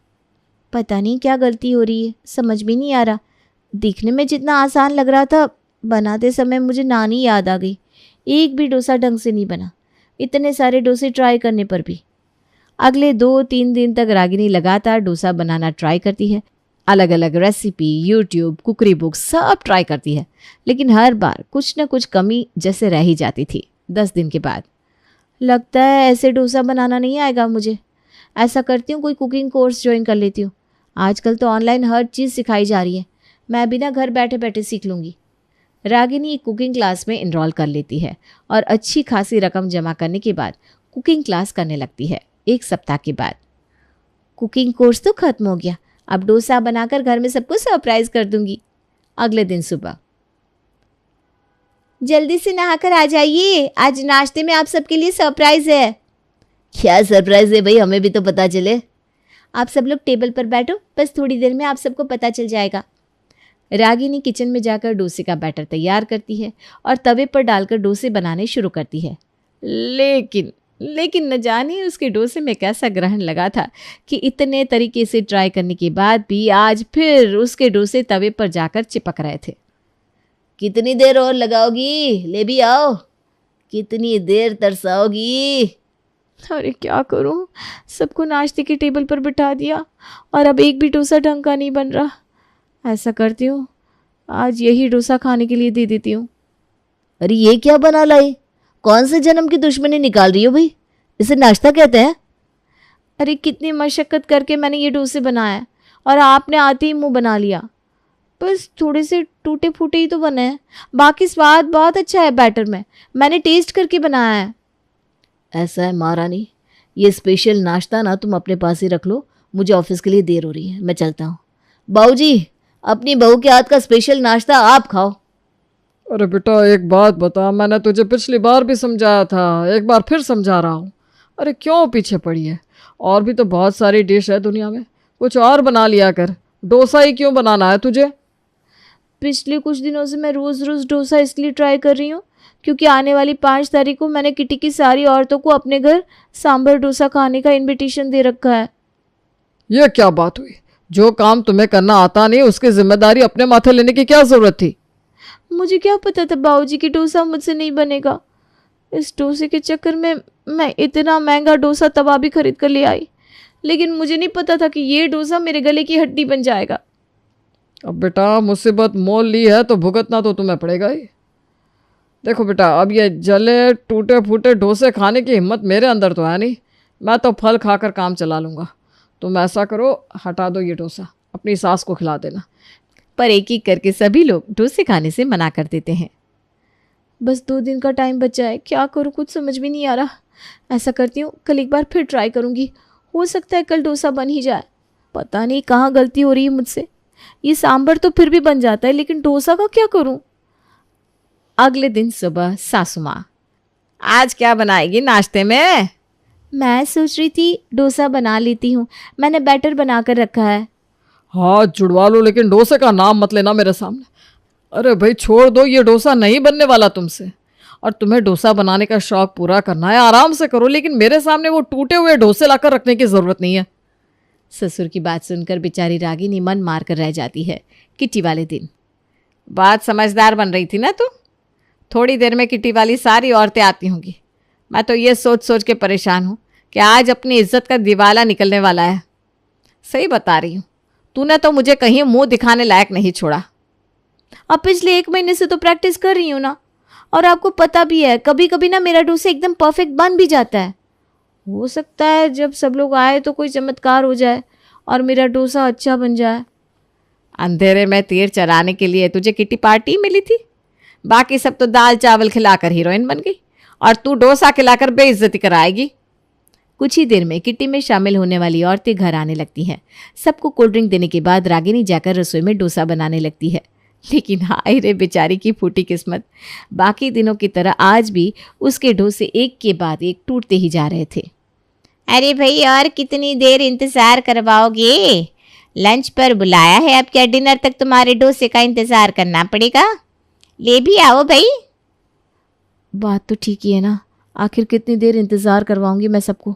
पता नहीं क्या गलती हो रही है, समझ भी नहीं आ रहा। दिखने में जितना आसान लग रहा था, बनाते समय मुझे नानी याद आ गई। एक भी डोसा ढंग से नहीं बना, इतने सारे डोसे ट्राई करने पर भी। अगले 2-3 दिन तक रागिनी लगातार डोसा बनाना ट्राई करती है। अलग अलग रेसिपी, यूट्यूब, कुकरी बुक सब ट्राई करती है, लेकिन हर बार कुछ न कुछ कमी जैसे रह ही जाती थी। 10 दिन के बाद लगता है ऐसे डोसा बनाना नहीं आएगा मुझे। ऐसा करती हूँ, कोई कुकिंग कोर्स ज्वाइन कर लेती हूँ। आजकल तो ऑनलाइन हर चीज़ सिखाई जा रही है, मैं भी ना घर बैठे बैठे सीख लूँगी। रागिनी एक कुकिंग क्लास में इनरोल कर लेती है और अच्छी खासी रकम जमा करने के बाद कुकिंग क्लास करने लगती है। 1 सप्ताह के बाद कुकिंग कोर्स तो खत्म हो गया, अब डोसा बनाकर घर में सबको सरप्राइज कर दूंगी। अगले दिन सुबह। जल्दी से नहाकर आ जाइए, आज नाश्ते में आप सबके लिए सरप्राइज है। क्या सरप्राइज है भाई, हमें भी तो पता चले। आप सब लोग टेबल पर बैठो, बस थोड़ी देर में आप सबको पता चल जाएगा। रागिनी किचन में जाकर डोसे का बैटर तैयार करती है और तवे पर डालकर डोसे बनाने शुरू करती है। लेकिन न जाने उसके डोसे में कैसा ग्रहण लगा था कि इतने तरीके से ट्राई करने के बाद भी आज फिर उसके डोसे तवे पर जाकर चिपक रहे थे। कितनी देर और लगाओगी, ले भी आओ। कितनी देर तरसाओगी। अरे क्या करूं, सबको नाश्ते के टेबल पर बिठा दिया और अब एक भी डोसा ढंग का नहीं बन रहा। ऐसा करती हूँ, आज यही डोसा खाने के लिए दे देती हूँ। अरे ये क्या बना लाई, कौन से जन्म की दुश्मनी निकाल रही हो भाई? इसे नाश्ता कहते हैं? अरे कितनी मशक्क़त करके मैंने ये डोसे बनाया और आपने आते ही मुंह बना लिया। बस थोड़े से टूटे फूटे ही तो बने हैं, बाकी स्वाद बहुत अच्छा है बैटर में, मैंने टेस्ट करके बनाया है। ऐसा है महारानी, ये स्पेशल नाश्ता ना तुम अपने पास ही रख लो, मुझे ऑफिस के लिए देर हो रही है, मैं चलता हूँ। बाबूजी, अपनी बहू के हाथ का स्पेशल नाश्ता आप खाओ। अरे बेटा एक बात बता, मैंने तुझे पिछली बार भी समझाया था, एक बार फिर समझा रहा हूँ। अरे क्यों पीछे पड़ी है? और भी तो बहुत सारी डिश है दुनिया में, कुछ और बना लिया कर। डोसा ही क्यों बनाना है तुझे? पिछले कुछ दिनों से मैं रोज़ रोज़ डोसा इसलिए ट्राई कर रही हूँ क्योंकि आने वाली 5 तारीख को मैंने किटी की सारी औरतों को अपने घर सांभर डोसा खाने का इनविटेशन दे रखा है। ये क्या बात हुई? जो काम तुम्हें करना आता नहीं उसकी जिम्मेदारी अपने माथे लेने की क्या जरूरत थी? मुझे क्या पता था बाबूजी की डोसा मुझसे नहीं बनेगा। इस डोसे के चक्कर में मैं इतना महंगा डोसा तवा भी खरीद कर ले आई, लेकिन मुझे नहीं पता था कि ये डोसा मेरे गले की हड्डी बन जाएगा। अब बेटा मुसीबत मोल ली है तो भुगतना तो तुम्हें पड़ेगा ही। देखो बेटा, अब ये जले टूटे फूटे डोसे खाने की हिम्मत मेरे अंदर तो है नहीं, मैं तो फल खाकर काम चला लूँगा। तुम ऐसा करो, हटा दो ये डोसा, अपनी सास को खिला देना। पर एक एक करके सभी लोग डोसे खाने से मना कर देते हैं। बस 2 दिन का टाइम बचा है, क्या करूँ कुछ समझ में नहीं आ रहा। ऐसा करती हूँ, कल एक बार फिर ट्राई करूँगी, हो सकता है कल डोसा बन ही जाए। पता नहीं कहाँ गलती हो रही है मुझसे। ये सांभर तो फिर भी बन जाता है, लेकिन डोसा का क्या करूँ? अगले दिन सुबह सासू माँ, आज क्या बनाएगी नाश्ते में? मैं सोच रही थी डोसा बना लेती हूँ, मैंने बैटर बना कर रखा है। हाथ जुड़वा लो, लेकिन डोसे का नाम मत लेना मेरे सामने। अरे भाई छोड़ दो, ये डोसा नहीं बनने वाला तुमसे। और तुम्हें डोसा बनाने का शौक पूरा करना है, आराम से करो, लेकिन मेरे सामने वो टूटे हुए डोसे लाकर रखने की ज़रूरत नहीं है। ससुर की बात सुनकर बेचारी रागिनी मन मार कर रह जाती है। किट्टी वाले दिन, बात समझदार बन रही थी ना तू? थोड़ी देर में किट्टी वाली सारी औरतें आती होंगी। मैं तो ये सोच सोच के परेशान हूँ कि आज अपनी इज्जत का दिवाला निकलने वाला है। सही बता रही हूँ, तूने तो मुझे कहीं मुंह दिखाने लायक नहीं छोड़ा। अब पिछले 1 महीने से तो प्रैक्टिस कर रही हूँ ना, और आपको पता भी है कभी कभी ना मेरा डोसा एकदम परफेक्ट बन भी जाता है। हो सकता है जब सब लोग आए तो कोई चमत्कार हो जाए और मेरा डोसा अच्छा बन जाए। अंधेरे में तीर चलाने के लिए तुझे किट्टी पार्टी मिली थी? बाकी सब तो दाल चावल खिलाकर हीरोइन बन गई, और तू डोसा खिलाकर बेइज्जती कराएगी। कुछ ही देर में किट्टी में शामिल होने वाली औरतें घर आने लगती हैं। सबको कोल्ड ड्रिंक देने के बाद रागिनी जाकर रसोई में डोसा बनाने लगती है। लेकिन हाय रे बेचारी की फूटी किस्मत, बाकी दिनों की तरह आज भी उसके डोसे एक के बाद एक टूटते ही जा रहे थे। अरे भाई, और कितनी देर इंतजार करवाओगे? लंच पर बुलाया है, अब क्या डिनर तक तुम्हारे डोसे का इंतजार करना पड़ेगा? ले भी आओ भाई। बात तो ठीक ही है ना, आखिर कितनी देर इंतज़ार करवाऊंगी मैं सबको।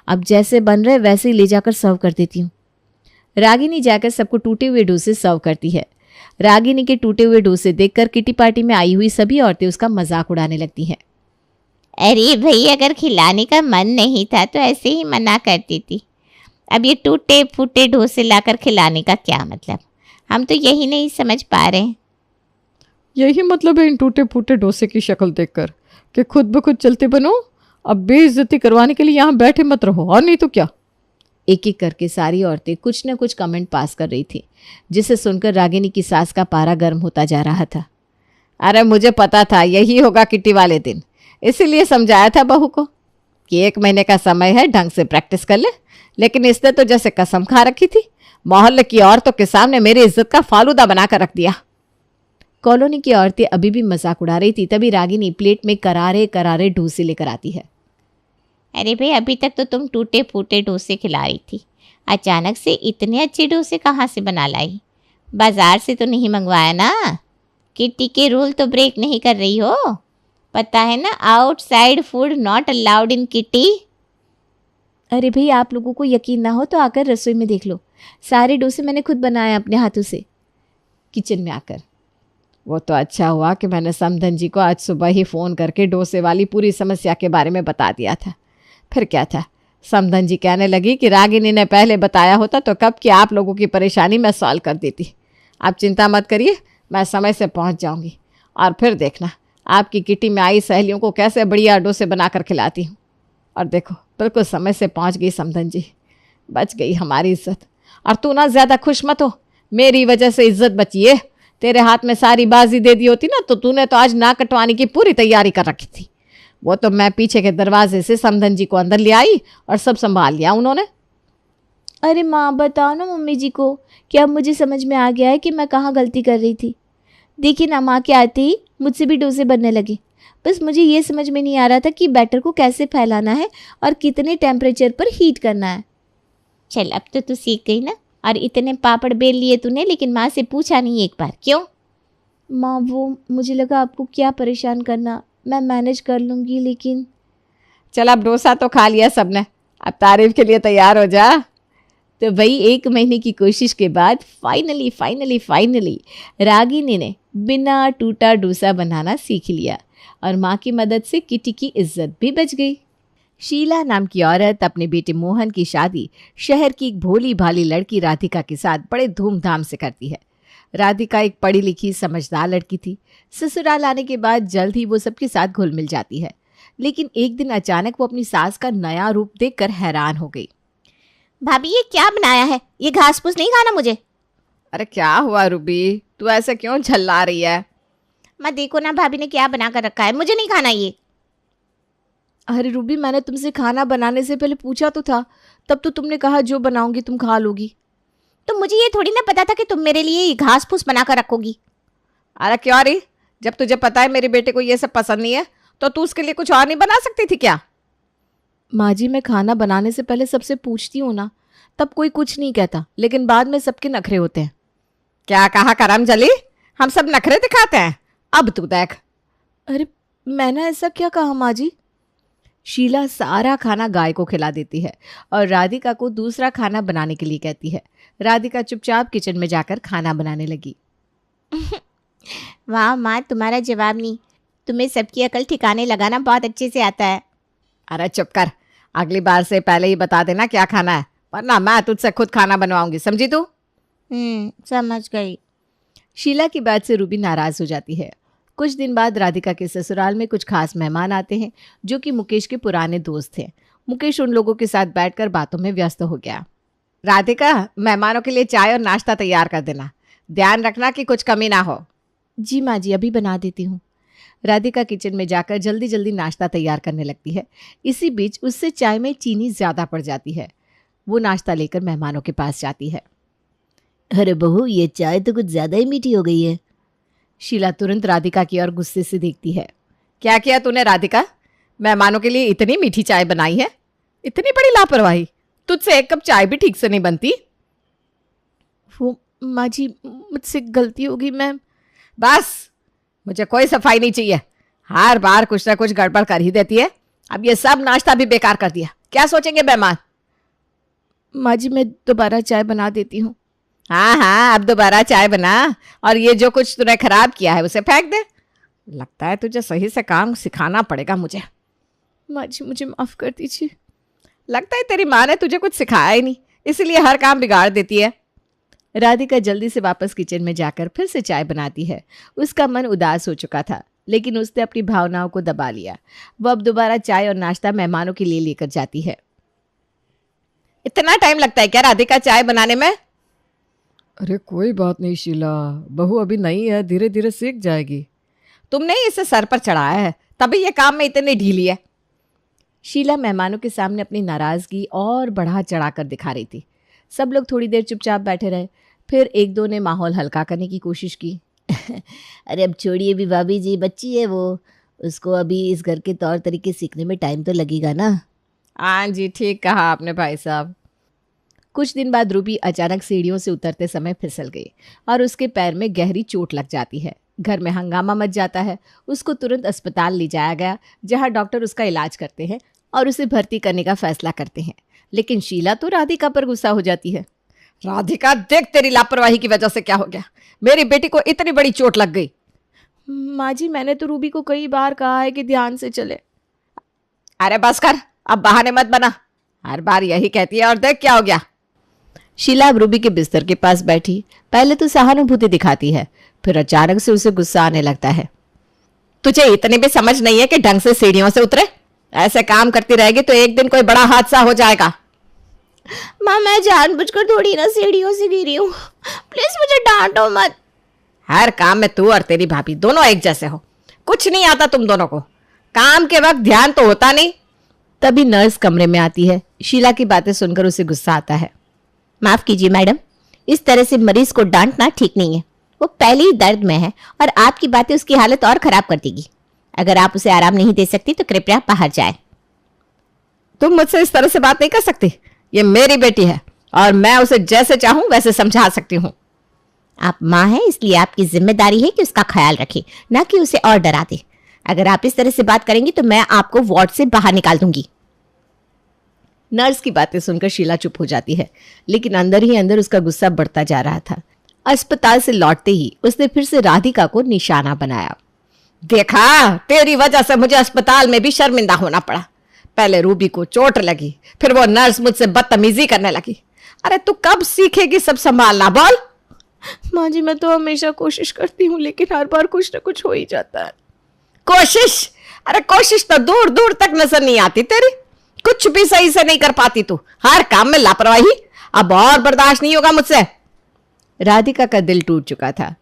अब जैसे बन रहे वैसे ही ले जाकर सर्व कर देती हूँ। रागिनी जाकर सबको टूटे हुए डोसे सर्व करती है। रागिनी के टूटे हुए डोसे देखकर किटी पार्टी में आई हुई सभी औरतें उसका मजाक उड़ाने लगती हैं। अरे भाई, अगर खिलाने का मन नहीं था तो ऐसे ही मना करती थी। अब ये टूटे फूटे डोसे लाकर खिलाने का क्या मतलब? हम तो यही नहीं समझ पा रहे। यही मतलब है इन टूटे फूटे डोसे की शक्ल देखकर कि खुद ब खुद चलते बनो। अब बेइज्जती करवाने के लिए यहाँ बैठे मत रहो, और नहीं तो क्या। एक एक करके सारी औरतें कुछ न कुछ कमेंट पास कर रही थी, जिसे सुनकर रागिनी की सास का पारा गर्म होता जा रहा था। अरे मुझे पता था यही होगा किट्टी वाले दिन, इसीलिए समझाया था बहू को कि 1 महीने का समय है, ढंग से प्रैक्टिस कर ले। लेकिन इसने तो जैसे कसम खा रखी थी, मोहल्ले की औरतों के सामने मेरी इज्जत का फालूदा बनाकर रख दिया। कॉलोनी की औरतें अभी भी मजाक उड़ा रही थी, तभी रागिनी प्लेट में करारे करारे डोसे लेकर आती है। अरे भाई, अभी तक तो तुम टूटे फूटे डोसे खिला रही थी, अचानक से इतने अच्छे डोसे कहाँ से बना लाई? बाजार से तो नहीं मंगवाया ना? किट्टी के रूल तो ब्रेक नहीं कर रही हो? पता है ना, outside food not allowed in kitty. अरे भाई, आप लोगों को यकीन ना हो तो आकर रसोई में देख लो, सारे डोसे मैंने खुद बनाए अपने हाथों से। किचन में आकर, वो तो अच्छा हुआ कि मैंने समधन जी को आज सुबह ही फ़ोन करके डोसे वाली पूरी समस्या के बारे में बता दिया था। फिर क्या था, समधन जी कहने लगी कि रागिनी ने पहले बताया होता तो कब की आप लोगों की परेशानी मैं सॉल्व कर देती। आप चिंता मत करिए, मैं समय से पहुंच जाऊंगी, और फिर देखना आपकी किटी में आई सहेलियों को कैसे बढ़िया डोसे बनाकर खिलाती हूँ। और देखो, बिल्कुल समय से पहुंच गई समधन जी, बच गई हमारी इज्जत। और तू ना ज़्यादा खुश मत हो, मेरी वजह से इज्जत बची है। तेरे हाथ में सारी बाजी दे दी होती ना तो तूने तो आज नाक कटवाने की पूरी तैयारी कर रखी थी। वो तो मैं पीछे के दरवाजे से समधन जी को अंदर ले आई और सब संभाल लिया उन्होंने। अरे माँ, बताओ ना मम्मी जी को कि अब मुझे समझ में आ गया है कि मैं कहाँ गलती कर रही थी। देखिए ना, माँ के आते ही मुझसे भी डोसे बनने लगे। बस मुझे ये समझ में नहीं आ रहा था कि बैटर को कैसे फैलाना है और कितने टेम्परेचर पर हीट करना है। चल, अब तो तू सीख गई ना, और इतने पापड़ बेल लिए तूने, लेकिन माँ से पूछा नहीं एक बार, क्यों? माँ, वो मुझे लगा आपको क्या परेशान करना, मैं मैनेज कर लूँगी। लेकिन चल, अब डोसा तो खा लिया सबने, अब तारीफ के लिए तैयार हो जा। तो वही 1 महीने की कोशिश के बाद फाइनली रागिनी ने बिना टूटा डोसा बनाना सीख लिया, और माँ की मदद से किटी की इज्जत भी बच गई। शीला नाम की औरत अपने बेटे मोहन की शादी शहर की एक भोली भाली लड़की राधिका के साथ बड़े धूमधाम से करती है। राधिका एक पढ़ी लिखी समझदार लड़की थी। ससुराल आने के बाद जल्द ही वो सबके साथ घुल मिल जाती है। लेकिन एक दिन अचानक वो अपनी सास का नया रूप देखकर हैरान हो गई। भाभी, ये क्या बनाया है? ये घास फूस नहीं खाना मुझे। अरे क्या हुआ रूबी, तू ऐसे क्यों झल्ला रही है? मैं देखो ना भाभी ने क्या बना कर रखा है, मुझे नहीं खाना ये। अरे रूबी, मैंने तुमसे खाना बनाने से पहले पूछा तो था, तब तो तुमने कहा जो बनाऊंगी तुम खा लोगी। तो मुझे ये थोड़ी ना पता था कि तुम मेरे लिए ये घास फूस बना कर रखोगी। अरे क्यों रे, जब तुझे पता है मेरे बेटे को ये सब पसंद नहीं है तो तू उसके लिए कुछ और नहीं बना सकती थी क्या? माँ जी, मैं खाना बनाने से पहले सबसे पूछती हूँ ना, तब कोई कुछ नहीं कहता, लेकिन बाद में सबके नखरे होते हैं। क्या कहा करमजली? हम सब नखरे दिखाते हैं? अब तू देख। अरे मैंने ऐसा क्या कहा माँ जी? शीला सारा खाना गाय को खिला देती है और राधिका को दूसरा खाना बनाने के लिए कहती है। राधिका चुपचाप किचन में जाकर खाना बनाने लगी। वाह माँ, तुम्हारा जवाब नहीं। तुम्हें सबकी अकल ठिकाने लगाना बहुत अच्छे से आता है। अरे चुप कर, अगली बार से पहले ही बता देना क्या खाना है, वरना मैं तुझसे खुद खाना बनवाऊंगी, समझी तू? समझ गई। शीला की बात से रूबी नाराज हो जाती है। कुछ दिन बाद राधिका के ससुराल में कुछ खास मेहमान आते हैं जो कि मुकेश के पुराने दोस्त थे। मुकेश उन लोगों के साथ बैठकर बातों में व्यस्त हो गया। राधिका, मेहमानों के लिए चाय और नाश्ता तैयार कर देना, ध्यान रखना कि कुछ कमी ना हो। जी माँ जी, अभी बना देती हूँ। राधिका किचन में जाकर जल्दी जल्दी नाश्ता तैयार करने लगती है। इसी बीच उससे चाय में चीनी ज़्यादा पड़ जाती है। वो नाश्ता लेकर मेहमानों के पास जाती है। अरे बहू, ये चाय तो कुछ ज़्यादा ही मीठी हो गई है। शीला तुरंत राधिका की ओर गुस्से से देखती है। क्या किया तूने राधिका? मेहमानों के लिए इतनी मीठी चाय बनाई है? इतनी बड़ी लापरवाही! तुझसे एक कप चाय भी ठीक से नहीं बनती। वो माँ जी, मुझसे गलती होगी। मैं बस, मुझे कोई सफाई नहीं चाहिए। हर बार कुछ ना कुछ गड़बड़ कर ही देती है। अब ये सब नाश्ता भी बेकार कर दिया, क्या सोचेंगे मेहमान? माँ जी, मैं दोबारा चाय बना देती हूँ। हाँ हाँ, अब दोबारा चाय बना और ये जो कुछ तूने खराब किया है उसे फेंक दे। लगता है तुझे सही से काम सिखाना पड़ेगा मुझे। माँ जी, मुझे माफ़ कर दीजिए। लगता है तेरी माँ ने तुझे कुछ सिखाया ही नहीं, इसलिए हर काम बिगाड़ देती है। राधिका जल्दी से वापस किचन में जाकर फिर से चाय बनाती है। उसका मन उदास हो चुका था, लेकिन उसने अपनी भावनाओं को दबा लिया। वो अब दोबारा चाय और नाश्ता मेहमानों के लिए लेकर जाती है। इतना टाइम लगता है क्या राधिका चाय बनाने में? अरे कोई बात नहीं शीला, बहू अभी नई है, धीरे धीरे सीख जाएगी। तुमने इसे सर पर चढ़ाया है, तभी ये काम में इतनी ढीली है। शीला मेहमानों के सामने अपनी नाराजगी और बढ़ा चढ़ा कर दिखा रही थी। सब लोग थोड़ी देर चुपचाप बैठे रहे। फिर एक दो ने माहौल हल्का करने की कोशिश की। अरे अब छोड़िए भी भाभी जी, बच्ची है वो, उसको अभी इस घर के तौर तरीके सीखने में टाइम तो लगेगा ना। हाँ जी, ठीक कहा आपने भाई साहब। कुछ दिन बाद रूबी अचानक सीढ़ियों से उतरते समय फिसल गई और उसके पैर में गहरी चोट लग जाती है। घर में हंगामा मच जाता है। उसको तुरंत अस्पताल ले जाया गया, जहां डॉक्टर उसका इलाज करते हैं और उसे भर्ती करने का फैसला करते हैं। लेकिन शीला तो राधिका पर गुस्सा हो जाती है। राधिका, देख तेरी लापरवाही की वजह से क्या हो गया। मेरी बेटी को इतनी बड़ी चोट लग गई। माँ जी, मैंने तो रूबी को कई बार कहा है कि ध्यान से चले। अरे बस कर, अब बहाने मत बना। हर बार यही कहती है और देख क्या हो गया। शीला अब रूबी के बिस्तर के पास बैठी पहले तो सहानुभूति दिखाती है, फिर अचानक से उसे गुस्सा आने लगता है। तुझे इतनी भी समझ नहीं है कि ढंग से सीढ़ियों से उतरे? ऐसे काम करती रहेगी तो एक दिन कोई बड़ा हादसा हो जाएगा। माँ, मैं जानबूझकर थोड़ी ना सीढ़ियों से गिरी हूँ, प्लीज मुझे डांटो मत। हर काम में तू और तेरी भाभी दोनों एक जैसे हो, कुछ नहीं आता तुम दोनों को। काम के वक्त ध्यान तो होता नहीं। तभी नर्स कमरे में आती है। शीला की बातें सुनकर उसे गुस्सा आता है। माफ कीजिए मैडम, इस तरह से मरीज को डांटना ठीक नहीं है। वो पहले ही दर्द में है और आपकी बातें उसकी हालत और खराब कर देगी। अगर आप उसे आराम नहीं दे सकती तो कृपया बाहर जाए। तुम मुझसे इस तरह से बात नहीं कर सकती। ये मेरी बेटी है और मैं उसे जैसे चाहूं वैसे समझा सकती हूँ। आप माँ हैं, इसलिए आपकी जिम्मेदारी है कि उसका ख्याल रखें, ना कि उसे और डरा दे। अगर आप इस तरह से बात करेंगी तो मैं आपको वार्ड से बाहर निकाल दूंगी। नर्स की बातें सुनकर शीला चुप हो जाती है, लेकिन अंदर ही अंदर उसका गुस्सा बढ़ता जा रहा था। अस्पताल से लौटते ही उसने फिर से राधिका को निशाना बनाया। देखा, तेरी वजह से मुझे अस्पताल में भी शर्मिंदा होना पड़ा। पहले रूबी को चोट लगी, फिर वो नर्स मुझसे बदतमीजी करने लगी। अरे तू कब सीखेगी सब संभालना, बोल। माँ जी, मैं तो हमेशा कोशिश करती हूँ, लेकिन हर बार कुछ न कुछ हो ही जाता है। कोशिश? अरे कोशिश तो दूर दूर तक नजर नहीं आती तेरी। कुछ भी सही से नहीं कर पाती तू, हर काम में लापरवाही। अब और बर्दाश्त नहीं होगा मुझसे। राधिका का दिल टूट चुका था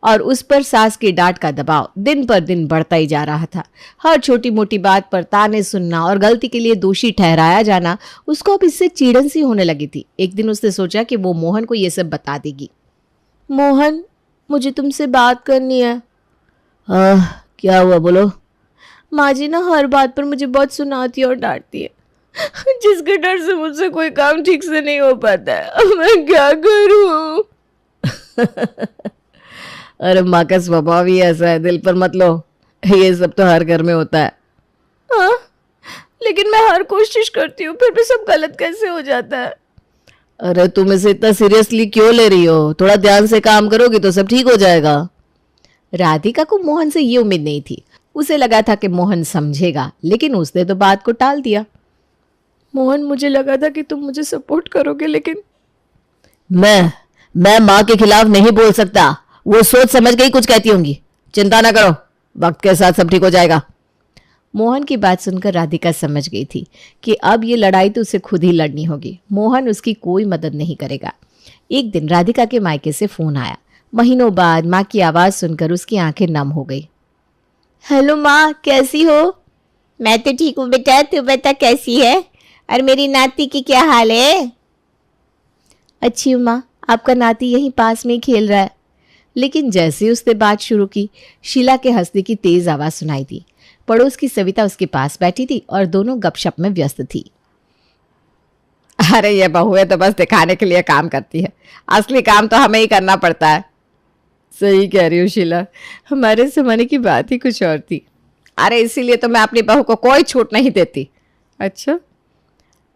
और उस पर सास की डांट का दबाव दिन पर दिन बढ़ता ही जा रहा था। हर छोटी मोटी बात पर ताने सुनना और गलती के लिए दोषी ठहराया जाना उसको अब इससे चिढ़न सी होने लगी थी। एक दिन उसने सोचा कि वो मोहन को ये सब बता देगी। मोहन, मुझे तुमसे बात करनी है। क्या हुआ बोलो। माँ जी ना हर बात पर मुझे बहुत सुनाती है और डांटती है, जिसके डर से मुझसे कोई काम ठीक से नहीं हो पाता है। अब मैं क्या करूं? अरे माँ का स्वभाव ही ऐसा है, दिल पर मत लो, ये सब तो हर घर में होता है। हाँ, लेकिन मैं हर कोशिश करती हूँ, फिर भी सब गलत कैसे हो जाता है? अरे तुम इसे इतना सीरियसली क्यों ले रही हो? थोड़ा ध्यान से काम करोगी तो सब ठीक हो जाएगा। राधिका को मोहन से ये उम्मीद नहीं थी। उसे लगा था कि मोहन समझेगा, लेकिन उसने तो बात को टाल दिया। मोहन, मुझे लगा था कि तुम मुझे सपोर्ट करोगे, लेकिन मैं माँ के खिलाफ नहीं बोल सकता। वो सोच समझ के ही कुछ कहती होंगी। चिंता ना करो, वक्त के साथ सब ठीक हो जाएगा। मोहन की बात सुनकर राधिका समझ गई थी कि अब ये लड़ाई तो उसे खुद ही लड़नी होगी। मोहन उसकी कोई मदद नहीं करेगा। एक दिन राधिका के मायके से फोन आया। महीनों बाद माँ की आवाज़ सुनकर उसकी आंखें नम हो गई। हेलो माँ, कैसी हो? मैं तो ठीक हूँ बेटा, तू बता कैसी है? और मेरी नाती की क्या हाल है? अच्छी हूँ माँ, आपका नाती यहीं पास में ही खेल रहा है। लेकिन जैसे ही उसने बात शुरू की, शीला के हंसने की तेज आवाज़ सुनाई दी। पड़ोस की सविता उसके पास बैठी थी और दोनों गपशप में व्यस्त थी। अरे ये बहुएं तो बस दिखाने के लिए काम करती है, असली काम तो हमें ही करना पड़ता है। सही कह रही हो शीला, हमारे ज़माने की बात ही कुछ और थी। अरे इसीलिए तो मैं अपनी बहू को कोई छूट नहीं देती। अच्छा,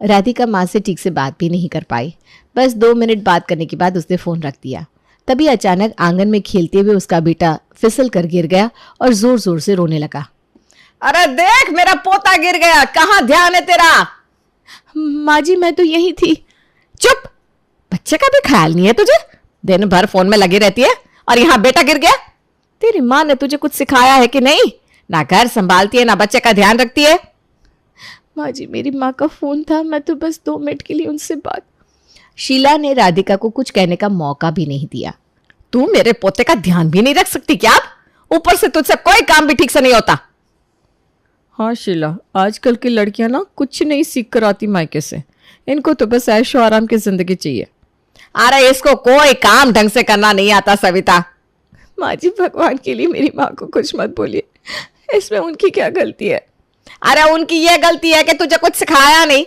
राधिका माँ से ठीक से बात भी नहीं कर पाई। बस 2 मिनट बात करने के बाद उसने फ़ोन रख दिया। तभी अचानक आंगन में खेलते हुए उसका बेटा फिसल कर गिर गया और जोर जोर से रोने लगा। अरे देख, मेरा पोता गिर गया, कहाँ ध्यान है तेरा? माँ जी, मैं तो यही थी। चुप, बच्चे का भी ख्याल नहीं है तुझे? दिन भर फोन में लगी रहती है और यहाँ बेटा गिर गया। तेरी माँ ने तुझे कुछ सिखाया है कि नहीं? ना घर संभालती है ना बच्चे का ध्यान रखती है। माँ जी, मेरी माँ का फोन था, मैं तो बस 2 मिनट के लिए उनसे बात। शीला ने राधिका को कुछ कहने का मौका भी नहीं दिया। तू मेरे पोते का ध्यान भी नहीं रख सकती क्या? ऊपर से तुझसे कोई काम भी ठीक से नहीं होता। हाँ शीला, आजकल की लड़कियां ना कुछ नहीं सीख कर आती मायके से। इनको तो बस ऐशो आराम की जिंदगी चाहिए। अरे इसको कोई काम ढंग से करना नहीं आता सविता। माँ जी, भगवान के लिए मेरी माँ को कुछ मत बोलिए, इसमें उनकी क्या गलती है? अरे उनकी ये गलती है कि तुझे कुछ सिखाया नहीं।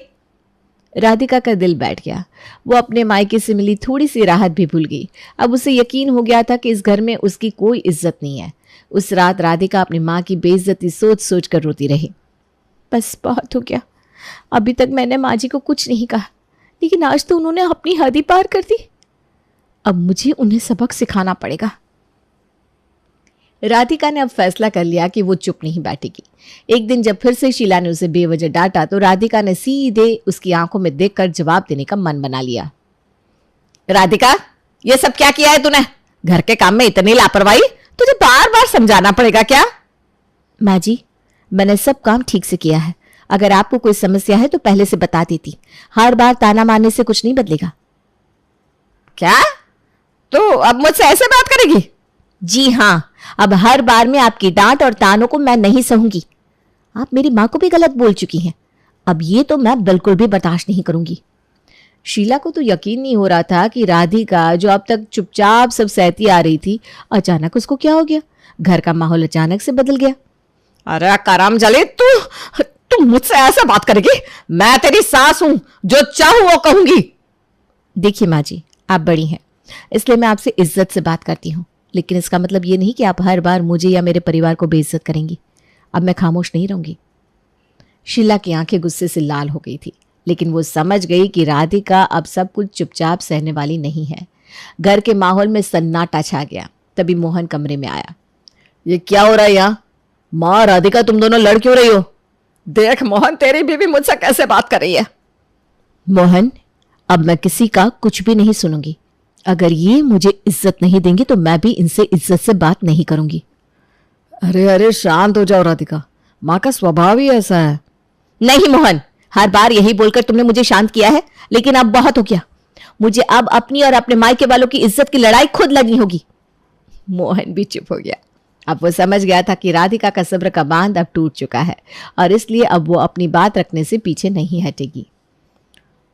राधिका का दिल बैठ गया। वो अपने मायके से मिली थोड़ी सी राहत भी भूल गई। अब उसे यकीन हो गया था कि इस घर में उसकी कोई इज्जत नहीं है। उस रात राधिका अपनी माँ की बेइज्जती सोच सोच कर रोती रही। बस बहुत हो गया, अभी तक मैंने माँ जी को कुछ नहीं कहा, लेकिन आज तो उन्होंने अपनी हद ही पार कर दी। अब मुझे उन्हें सबक सिखाना पड़ेगा। राधिका ने अब फैसला कर लिया कि वो चुप नहीं बैठेगी। एक दिन जब फिर से शीला ने उसे बेवजह डांटा तो राधिका ने सीधे उसकी आंखों में देखकर जवाब देने का मन बना लिया। राधिका, ये सब क्या किया है तूने? घर के काम में इतनी लापरवाही? तुझे बार बार समझाना पड़ेगा क्या? माँ जी, मैंने सब काम ठीक से किया है। अगर आपको कोई समस्या है तो पहले से बता देती। हर बार ताना मारने से कुछ नहीं बदलेगा। क्या? तो अब मुझसे ऐसे बात करेगी? जी हाँ, अब हर बार में आपकी डांट और तानों को मैं नहीं सहूंगी। आप मेरी माँ को भी गलत बोल चुकी हैं। अब ये तो मैं बिल्कुल भी बर्दाश्त नहीं करूंगी। शीला को तो यकीन नहीं हो रहा था कि राधिका, जो अब तक चुपचाप सब सहती आ रही थी, अचानक उसको क्या हो गया। घर का माहौल अचानक से बदल गया। अरे करम जले, तू मुझसे ऐसे बात करेगी? मैं तेरी सास हूं, जो चाहूं वो कहूंगी। देखिए माँ जी, आप बड़ी हैं, इसलिए मैं आपसे इज्जत से बात करती हूँ, लेकिन इसका मतलब ये नहीं कि आप हर बार मुझे या मेरे परिवार को बेइज्जत करेंगी। अब मैं खामोश नहीं रहूंगी। शीला की आंखें गुस्से से लाल हो गई थी, लेकिन वो समझ गई कि राधिका अब सब कुछ चुपचाप सहने वाली नहीं है। घर के माहौल में सन्नाटा छा गया। तभी मोहन कमरे में आया। ये क्या हो रहा है यहाँ? माँ राधिका, तुम दोनों लड़ क्यों रही हो? देख मोहन, तेरी बीवी मुझसे कैसे बात कर रही है। मोहन, अब मैं किसी का कुछ भी नहीं सुनूंगी। अगर ये मुझे इज्जत नहीं देंगे तो मैं भी इनसे इज्जत से बात नहीं करूंगी। अरे शांत हो जाओ राधिका, माँ का स्वभाव ही ऐसा है। नहीं मोहन, हर बार यही बोलकर तुमने मुझे शांत किया है, लेकिन अब बहुत हो गया। मुझे अब अपनी और अपने मायके वालों की इज्जत की लड़ाई खुद लड़नी होगी। मोहन भी चुप हो गया। अब वो समझ गया था कि राधिका का सब्र का बांध अब टूट चुका है और इसलिए अब वो अपनी बात रखने से पीछे नहीं हटेगी।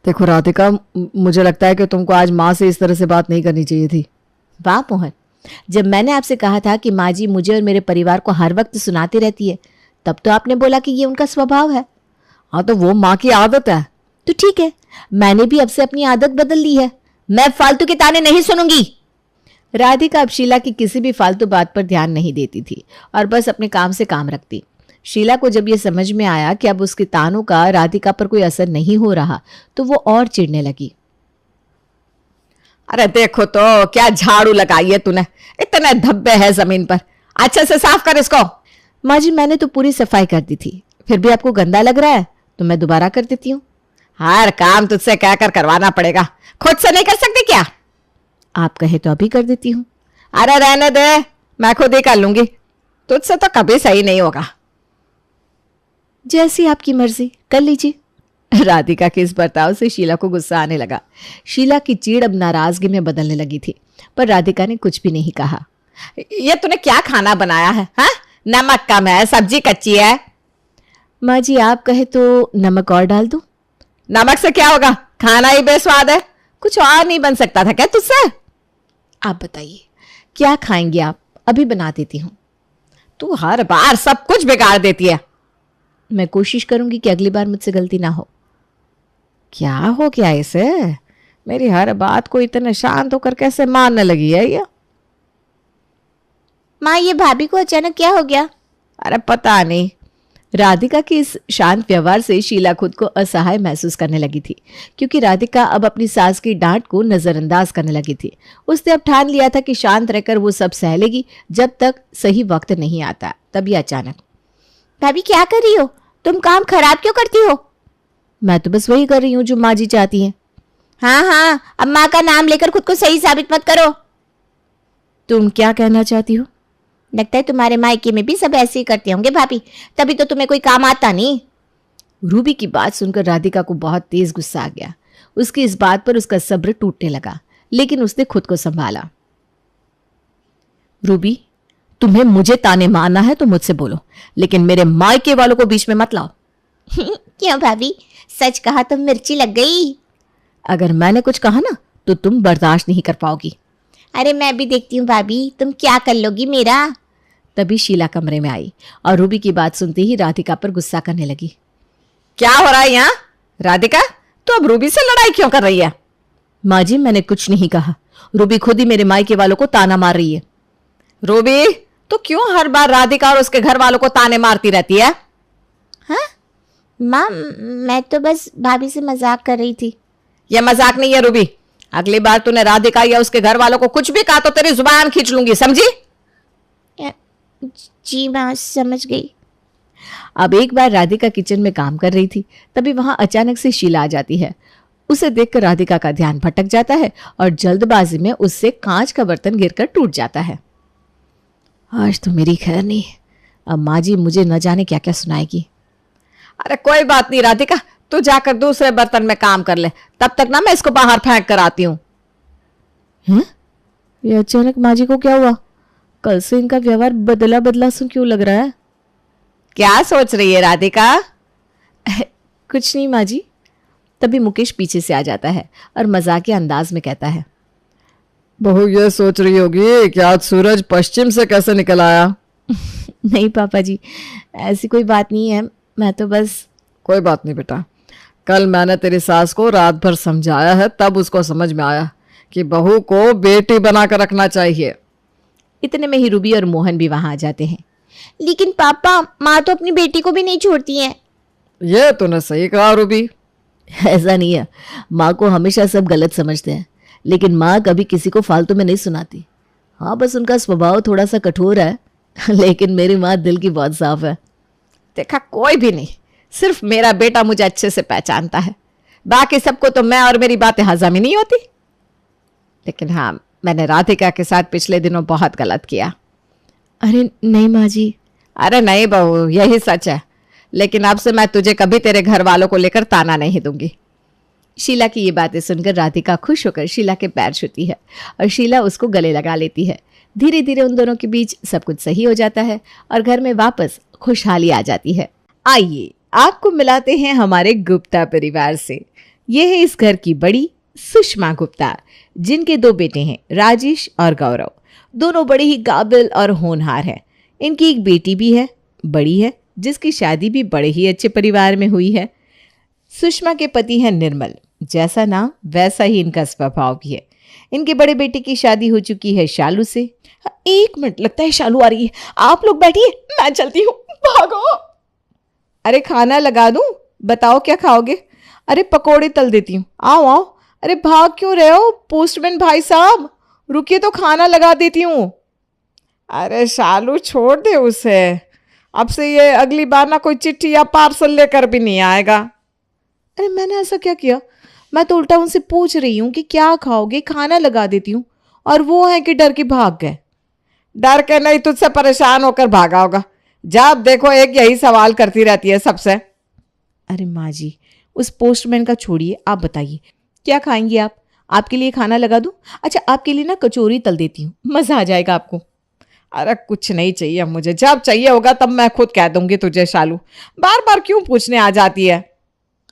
देखो राधिका, मुझे लगता है कि तुमको आज माँ से इस तरह से बात नहीं करनी चाहिए थी। वाह मोहन, जब मैंने आपसे कहा था कि माँ जी मुझे और मेरे परिवार को हर वक्त सुनाती रहती है, तब तो आपने बोला कि ये उनका स्वभाव है। हाँ तो वो माँ की आदत है। तो ठीक है, मैंने भी अब से अपनी आदत बदल ली है। मैं फालतू के ताने नहीं सुनूंगी। राधिका अब शीला की किसी भी फालतू बात पर ध्यान नहीं देती थी और बस अपने काम से काम रखती। शीला को जब ये समझ में आया कि अब उसके तानों का राधिका पर कोई असर नहीं हो रहा तो वो और चिढ़ने लगी। अरे देखो तो क्या झाड़ू लगाई है तूने, इतने धब्बे हैं जमीन पर, अच्छे से साफ कर इसको। माँ जी मैंने तो पूरी सफाई कर दी थी, फिर भी आपको गंदा लग रहा है तो मैं दोबारा कर देती हूँ। हर काम तुझसे कहकर करवाना पड़ेगा, खुद से नहीं कर सकती क्या? आप कहे तो अभी कर देती हूँ। अरे रहने दे, मैं खुद ही कर लूंगी, तुझसे तो कभी सही नहीं होगा। जैसी आपकी मर्जी, कर लीजिए। राधिका के इस बर्ताव से शीला को गुस्सा आने लगा। शीला की चीड़ अब नाराजगी में बदलने लगी थी, पर राधिका ने कुछ भी नहीं कहा। ये तूने क्या खाना बनाया है? हाँ, नमक कम है, सब्जी कच्ची है। माँ जी आप कहे तो नमक और डाल दूं? नमक से क्या होगा, खाना ही बेस्वाद है, कुछ और नहीं बन सकता था क्या तुझसे? आप बताइए क्या खाएंगे आप, अभी बना देती हूँ। तू हर बार सब कुछ बिगाड़ देती है। मैं कोशिश करूंगी कि अगली बार मुझसे गलती ना हो। क्या हो गया इसे, मेरी हर बात को इतने शांत होकर कैसे मानने लगी है ये? माँ ये भाभी को अचानक क्या हो गया? अरे पता नहीं। राधिका के इस शांत व्यवहार से शीला खुद को असहाय महसूस करने लगी थी, क्योंकि राधिका अब अपनी सास की डांट को नजरअंदाज करने लगी थी। उसने अब ठान लिया था कि शांत रहकर वो सब सह लेगी जब तक सही वक्त नहीं आता। तभी अचानक, भाभी क्या कर रही हो? तुम काम खराब क्यों करती हो? मैं तो बस वही कर रही हूँ जो माँ जी चाहती हैं। हाँ हाँ, अब माँ का नाम लेकर खुद को सही साबित मत करो। तुम क्या कहना चाहती हो? लगता है तुम्हारे मायके में भी सब ऐसे ही करते होंगे भाभी, तभी तो तुम्हें कोई काम आता नहीं। रूबी की बात सुनकर राधिका को बहुत तेज गुस्सा आ गया। उसकी इस बात पर उसका सब्र टूटने लगा, लेकिन उसने खुद को संभाला। रूबी, तुम्हें मुझे ताने मारना है तो मुझसे बोलो, लेकिन मेरे मायके वालों को बीच में मत लाओ। क्यों भाभी, सच कहा तो मिर्ची लग गई। अगर मैंने कुछ कहा ना तो तुम बर्दाश्त नहीं कर पाओगी। अरे मैं भी देखती हूँ भाभी, तुम क्या कर लोगी मेरा। तभी शीला कमरे में आई और रूबी की बात सुनते ही राधिका पर गुस्सा करने लगी। क्या हो रहा है यहाँ? राधिका, तो अब रूबी से लड़ाई क्यों कर रही है? माँ जी मैंने कुछ नहीं कहा, रूबी खुद ही मेरे मायके वालों को ताना मार रही है। रूबी, तो क्यों हर बार राधिका और उसके घर वालों को ताने मारती रहती है? हाँ माँ, मैं तो बस भाभी से मजाक कर रही थी। यह मजाक नहीं है रूबी, अगली बार तूने राधिका या उसके घर वालों को कुछ भी कहा तो तेरी जुबान खींच लूंगी, समझी? जी माँ, समझ गई। अब एक बार राधिका किचन में काम कर रही थी, तभी वहां अचानक से शीला आ जाती है। उसे देखकर राधिका का ध्यान भटक जाता है और जल्दबाजी में उससे कांच का बर्तन गिरकर टूट जाता है। आज तो मेरी खैर नहीं, अब माँ जी मुझे न जाने क्या क्या सुनाएगी। अरे कोई बात नहीं राधिका, तू जाकर दूसरे बर्तन में काम कर ले, तब तक ना मैं इसको बाहर फेंक कर आती हूँ। ये अचानक माँ जी को क्या हुआ? कल से इनका व्यवहार बदला बदला सा क्यों लग रहा है? क्या सोच रही है राधिका? कुछ नहीं माँ जी। तभी मुकेश पीछे से आ जाता है और मजाकिया अंदाज में कहता है, बहू ये सोच रही होगी कि आज सूरज पश्चिम से कैसे निकल आया। नहीं पापा जी, ऐसी कोई बात नहीं है, मैं तो बस। कोई बात नहीं बेटा, कल मैंने तेरी सास को रात भर समझाया है, तब उसको समझ में आया कि बहू को बेटी बनाकर रखना चाहिए। इतने में ही रूबी और मोहन भी वहां आ जाते हैं। लेकिन पापा, माँ तो अपनी बेटी को भी नहीं छोड़ती है। ये तूने सही कहा रूबी। ऐसा नहीं है, माँ को हमेशा सब गलत समझते हैं, लेकिन माँ कभी किसी को फालतू में नहीं सुनाती। हाँ बस उनका स्वभाव थोड़ा सा कठोर है, लेकिन मेरी माँ दिल की बहुत साफ है। देखा, कोई भी नहीं, सिर्फ मेरा बेटा मुझे अच्छे से पहचानता है, बाकी सबको तो मैं और मेरी बातें हजम ही नहीं होती। लेकिन हाँ, मैंने राधिका के साथ पिछले दिनों बहुत गलत किया। अरे नहीं माँ जी। अरे नहीं बहू, यही सच है, लेकिन अब से मैं तुझे कभी तेरे घर वालों को लेकर ताना नहीं दूंगी। शीला की ये बातें सुनकर राधिका खुश होकर शीला के पैर छूती है और शीला उसको गले लगा लेती है। धीरे धीरे उन दोनों के बीच सब कुछ सही हो जाता है और घर में वापस खुशहाली आ जाती है। आइए आपको मिलाते हैं हमारे गुप्ता परिवार से। ये है इस घर की बड़ी सुषमा गुप्ता, जिनके 2 बेटे हैं, राजेश और गौरव। दोनों बड़े ही काबिल और होनहार हैं। इनकी एक बेटी भी है, बड़ी है, जिसकी शादी भी बड़े ही अच्छे परिवार में हुई है। सुषमा के पति हैं निर्मल, जैसा नाम वैसा ही इनका स्वभाव भी है। इनके बड़े बेटे की शादी हो चुकी है शालू से। एक मिनट, लगता है शालू आ रही है। आप लोग बैठिए, मैं चलती हूँ। भागो। अरे खाना लगा दूं? बताओ क्या खाओगे? अरे पकोड़े तल देती हूँ, आओ आओ। अरे भाग क्यों रहे हो पोस्टमैन भाई साहब, रुकिए तो खाना लगा देती हूँ। अरे शालू छोड़ दे उसे, अब से ये अगली बार ना कोई चिट्ठी या पार्सल लेकर भी नहीं आएगा। अरे मैंने ऐसा क्या किया? मैं तो उल्टा उनसे पूछ रही हूँ कि क्या खाओगे, खाना लगा देती हूँ, और वो है कि डर के भाग गए। डर के नहीं, तुझसे परेशान होकर भागा होगा। जब देखो एक यही सवाल करती रहती है सबसे। अरे माँ जी, उस पोस्टमैन का छोड़िए, आप बताइए क्या खाएंगी आप? आपके लिए खाना लगा दूं? अच्छा, आपके लिए ना कचौरी तल देती हूँ, मज़ा आ जाएगा आपको। अरे कुछ नहीं चाहिए मुझे, जब चाहिए होगा तब मैं खुद कह दूंगी तुझे। शालू बार बार क्यों पूछने आ जाती है?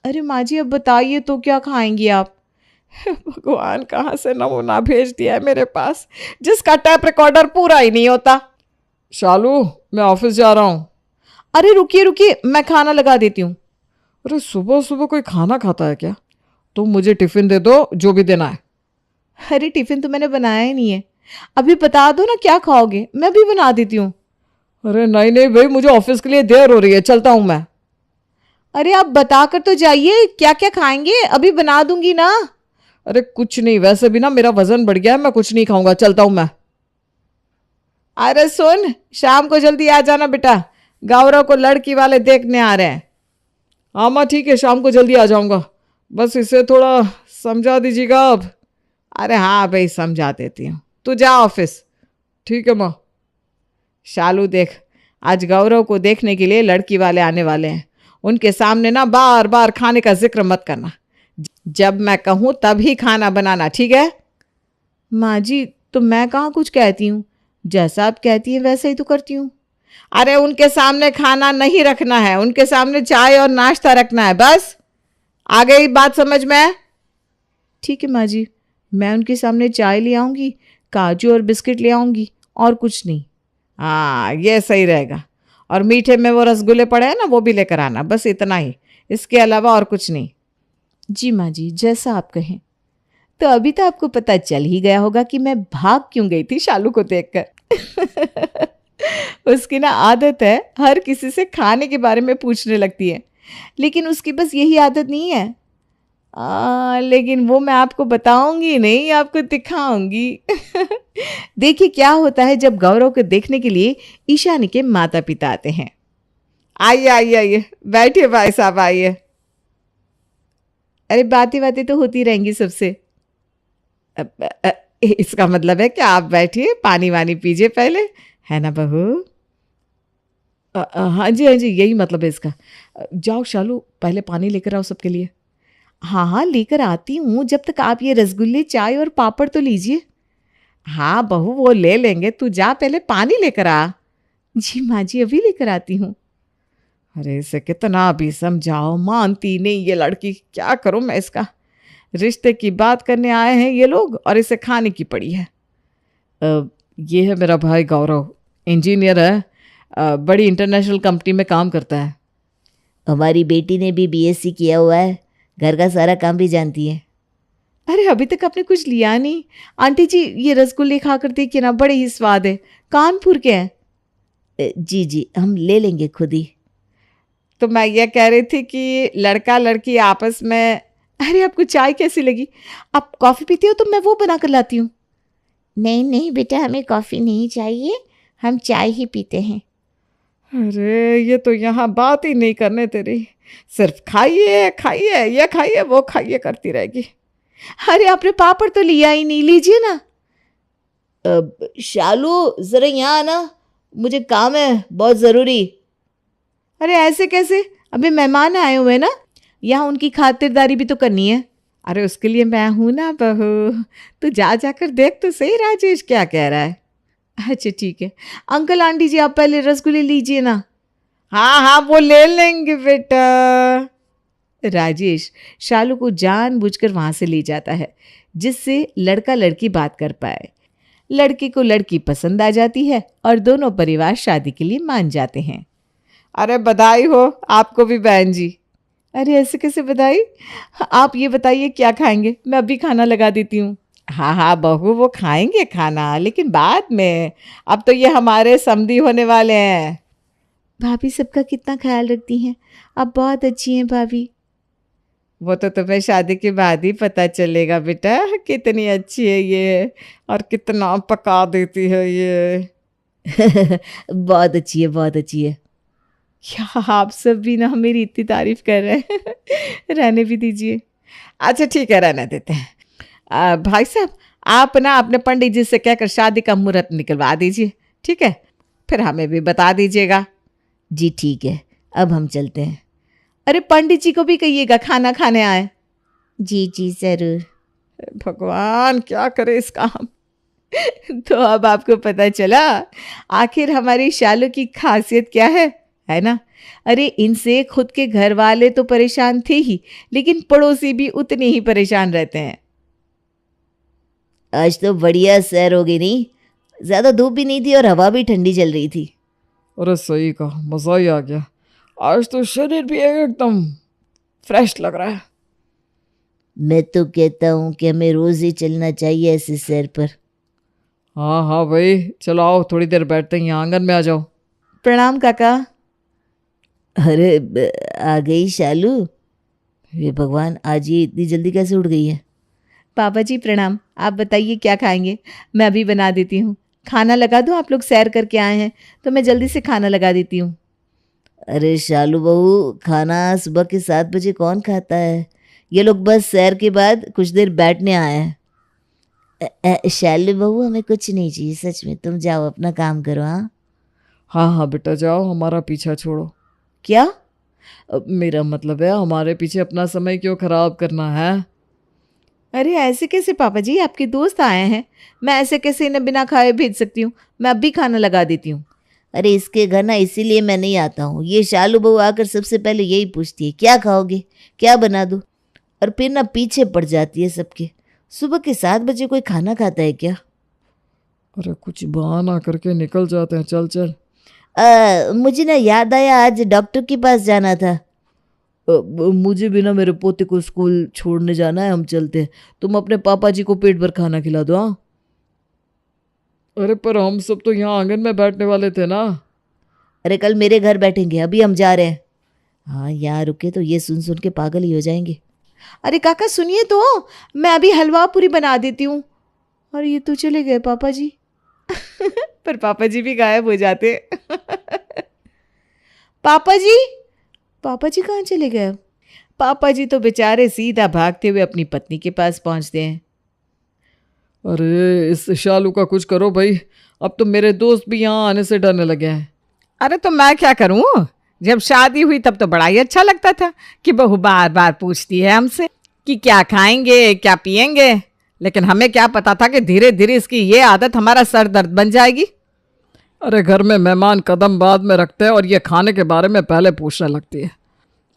अरे माँ जी अब बताइए तो क्या खाएंगी आप? भगवान, कहाँ से नमूना भेज दिया है मेरे पास, जिसका टैप रिकॉर्डर पूरा ही नहीं होता। शालू मैं ऑफिस जा रहा हूँ। अरे रुकिए रुकिए, मैं खाना लगा देती हूँ। अरे सुबह सुबह कोई खाना खाता है क्या? तुम मुझे टिफिन दे दो, जो भी देना है। अरे टिफिन तो मैंने बनाया ही नहीं है, अभी बता दो ना क्या खाओगे, मैं भी बना देती हूँ। अरे नहीं नहीं भाई, मुझे ऑफिस के लिए देर हो रही है, चलता हूँ मैं। अरे आप बता कर तो जाइए क्या क्या खाएंगे, अभी बना दूंगी ना। अरे कुछ नहीं, वैसे भी ना मेरा वजन बढ़ गया है, मैं कुछ नहीं खाऊंगा, चलता हूँ मैं। अरे सुन, शाम को जल्दी आ जाना बेटा, गौरव को लड़की वाले देखने आ रहे हैं। हाँ माँ ठीक है, शाम को जल्दी आ जाऊंगा, बस इसे थोड़ा समझा दीजिएगा अब। अरे हाँ भाई, समझा देती हूँ, तू जा ऑफिस। ठीक है माँ। शालू देख, आज गौरव को देखने के लिए लड़की वाले आने वाले हैं, उनके सामने ना बार बार खाने का जिक्र मत करना, जब मैं कहूँ तभी खाना बनाना, ठीक है? माँ जी तो मैं कहाँ कुछ कहती हूँ, जैसा आप कहती हैं वैसा ही तो करती हूँ। अरे उनके सामने खाना नहीं रखना है, उनके सामने चाय और नाश्ता रखना है, बस। आ गई बात समझ में? ठीक है माँ जी, मैं उनके सामने चाय ले आऊँगी, काजू और बिस्किट ले आऊँगी, और कुछ नहीं। हाँ ये सही रहेगा, और मीठे में वो रसगुल्ले पड़े हैं ना, वो भी लेकर आना, बस इतना ही, इसके अलावा और कुछ नहीं। जी माँ जी, जैसा आप कहें। तो अभी तो आपको पता चल ही गया होगा कि मैं भाग क्यों गई थी शालू को देखकर। उसकी ना आदत है हर किसी से खाने के बारे में पूछने लगती है, लेकिन उसकी बस यही आदत नहीं है। लेकिन वो मैं आपको बताऊंगी नहीं, आपको दिखाऊंगी। देखिए क्या होता है जब गौरव को देखने के लिए ईशानी के माता पिता आते हैं। आइए आइए आइए, बैठिए भाई साहब, आइए। अरे बातें बातें तो होती रहेंगी सबसे। इसका मतलब है कि आप बैठिए, पानी वानी पीजिए पहले, है ना बहू? हाँ जी हाँ जी, यही मतलब है इसका। जाओ शालू, पहले पानी लेकर आओ सबके लिए। हाँ हाँ लेकर आती हूँ, जब तक आप ये रसगुल्ले, चाय और पापड़ तो लीजिए। हाँ बहू वो ले लेंगे, तू जा पहले पानी लेकर आ। जी माँ जी, अभी लेकर आती हूँ। अरे इसे कितना भी समझाओ, मानती नहीं ये लड़की, क्या करूँ मैं इसका। रिश्ते की बात करने आए हैं ये लोग और इसे खाने की पड़ी है। ये है मेरा भाई गौरव, इंजीनियर है, बड़ी इंटरनेशनल कंपनी में काम करता है। हमारी बेटी ने भी बीएससी किया हुआ है, घर का सारा काम भी जानती है। अरे अभी तक आपने कुछ लिया नहीं। आंटी जी ये रसगुल्ले खा कर देखिए ना, बड़े ही स्वाद है, कानपुर के हैं। जी जी, हम ले लेंगे खुद ही। तो मैं ये कह रही थी कि लड़का लड़की आपस में। अरे आपको चाय कैसी लगी? आप कॉफ़ी पीती हो तो मैं वो बना कर लाती हूँ। नहीं नहीं बेटा, हमें कॉफ़ी नहीं चाहिए, हम चाय ही पीते हैं। अरे ये तो यहाँ बात ही नहीं करने तेरी, सिर्फ खाइए खाइए, ये खाइए वो खाइए करती रहेगी। अरे आपने पापड़ तो लिया ही नहीं, लीजिए ना। शालू जरा यहाँ आना, मुझे काम है बहुत ज़रूरी। अरे ऐसे कैसे, अभी मेहमान आए हुए ना, यहाँ उनकी खातिरदारी भी तो करनी है। अरे उसके लिए मैं हूँ ना बहू, तू जा जाकर देख तो सही राजेश क्या कह रहा है। अच्छा ठीक है अंकल आंटी जी, आप पहले रसगुल्ले लीजिए ना। हाँ हाँ वो ले लेंगे बेटा। राजेश शालू को जानबूझकर वहाँ से ले जाता है जिससे लड़का लड़की बात कर पाए, लड़के को लड़की पसंद आ जाती है और दोनों परिवार शादी के लिए मान जाते हैं। अरे बधाई हो आपको भी बहन जी। अरे ऐसे कैसे बधाई? आप ये बताइए क्या खाएंगे, मैं अभी खाना लगा देती हूँ। हाँ हाँ बहू, वो खाएंगे खाना, लेकिन बाद में। अब तो ये हमारे समधी होने वाले हैं। भाभी सबका कितना ख्याल रखती हैं, आप बहुत अच्छी हैं भाभी। वो तो तुम्हें शादी के बाद ही पता चलेगा बेटा, कितनी अच्छी है ये और कितना पका देती है ये। बहुत अच्छी है, बहुत अच्छी है। क्या आप सब भी ना मेरी इतनी तारीफ कर रहे हैं? रहने भी दीजिए। अच्छा ठीक है, रहने देते हैं। भाई साहब, आप ना अपने पंडित जी से कहकर शादी का मुहूर्त निकलवा दीजिए, ठीक है? फिर हमें भी बता दीजिएगा। जी ठीक है, अब हम चलते हैं। अरे पंडित जी को भी कहिएगा खाना खाने आए। जी जी ज़रूर। भगवान क्या करे इसका हम। तो अब आपको पता चला आखिर हमारी शालू की खासियत क्या है ना? अरे इनसे खुद के घर वाले तो परेशान थे ही, लेकिन पड़ोसी भी उतने ही परेशान रहते हैं। आज तो बढ़िया सैर हो गई, नहीं ज़्यादा धूप भी नहीं थी और हवा भी ठंडी चल रही थी। अरे सही कहा, मज़ा ही आ गया। आज तो शरीर भी एकदम फ्रेश लग रहा है। मैं तो कहता हूँ कि हमें रोज़ ही चलना चाहिए ऐसे सैर पर। हाँ हाँ भाई, चलो आओ थोड़ी देर बैठते हैं, यहाँ आंगन में आ जाओ। प्रणाम काका। अरे आ गई शालू। ये भगवान, आज ये इतनी जल्दी कैसे उठ गई है? पापा जी प्रणाम। आप बताइए क्या खाएंगे, मैं अभी बना देती हूँ। खाना लगा दूँ? आप लोग सैर करके आए हैं तो मैं जल्दी से खाना लगा देती हूँ। अरे शालू बहू, खाना सुबह के 7 बजे कौन खाता है? ये लोग बस सैर के बाद कुछ देर बैठने आए हैं। शालू बहू, हमें कुछ नहीं चाहिए सच में, तुम जाओ अपना काम करो। हाँ हाँ हाँ बेटा जाओ, हमारा पीछा छोड़ो। क्या? अब मेरा मतलब है, हमारे पीछे अपना समय क्यों खराब करना है? अरे ऐसे कैसे पापा जी, आपके दोस्त आए हैं, मैं ऐसे कैसे इन्हें बिना खाए भेज सकती हूँ? मैं अभी खाना लगा देती हूँ। अरे इसके घर ना इसीलिए मैं नहीं आता हूँ। ये शालू बहू आकर सबसे पहले यही पूछती है क्या खाओगे, क्या बना दूँ, और फिर ना पीछे पड़ जाती है सबके। सुबह के 7 बजे कोई खाना खाता है क्या? अरे कुछ बहाना करके निकल जाते हैं, चल चल। मुझे ना याद आया, आज डॉक्टर के पास जाना था। मुझे भी ना मेरे पोते को स्कूल छोड़ने जाना है, हम चलते हैं। तुम अपने पापा जी को पेट भर खाना खिला दो। हाँ अरे पर हम सब तो यहाँ आंगन में बैठने वाले थे ना। अरे कल मेरे घर बैठेंगे, अभी हम जा रहे हैं। हाँ यहाँ रुके तो ये सुन सुन के पागल ही हो जाएंगे। अरे काका सुनिए तो, मैं अभी हलवा पूरी बना देती हूँ। और ये तो चले गए पापा जी। पर पापा जी भी गायब हो जाते। पापा जी, पापा जी कहाँ चले गए? पापा जी तो बेचारे सीधा भागते हुए अपनी पत्नी के पास पहुंचते हैं। अरे इस शालू का कुछ करो भाई, अब तो मेरे दोस्त भी यहाँ आने से डरने लगे हैं। अरे तो मैं क्या करूं? जब शादी हुई तब तो बड़ा ही अच्छा लगता था कि बहू बार बार पूछती है हमसे कि क्या खाएंगे क्या पिएंगे, लेकिन हमें क्या पता था कि धीरे धीरे इसकी ये आदत हमारा सर दर्द बन जाएगी। अरे घर में मेहमान कदम बाद में रखते हैं और ये खाने के बारे में पहले पूछने लगती है।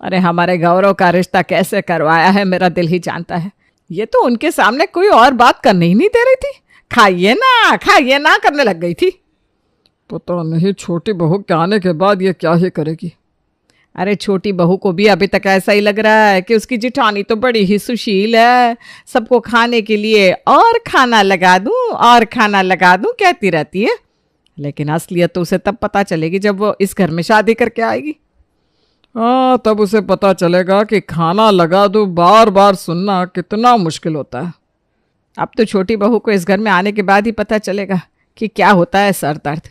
अरे हमारे गौरव का रिश्ता कैसे करवाया है मेरा दिल ही जानता है। ये तो उनके सामने कोई और बात करने ही नहीं दे रही थी, खाइए ना करने लग गई थी। पता नहीं छोटी बहू के आने के बाद ये क्या ही करेगी। अरे छोटी बहू को भी अभी तक ऐसा ही लग रहा है कि उसकी जिठानी तो बड़ी ही सुशील है, सबको खाने के लिए और खाना लगा दूं कहती रहती है। लेकिन असलियत तो उसे तब पता चलेगी जब वो इस घर में शादी करके आएगी। हाँ तब उसे पता चलेगा कि खाना लगा दो बार बार सुनना कितना मुश्किल होता है। अब तो छोटी बहू को इस घर में आने के बाद ही पता चलेगा कि क्या होता है सर दर्द।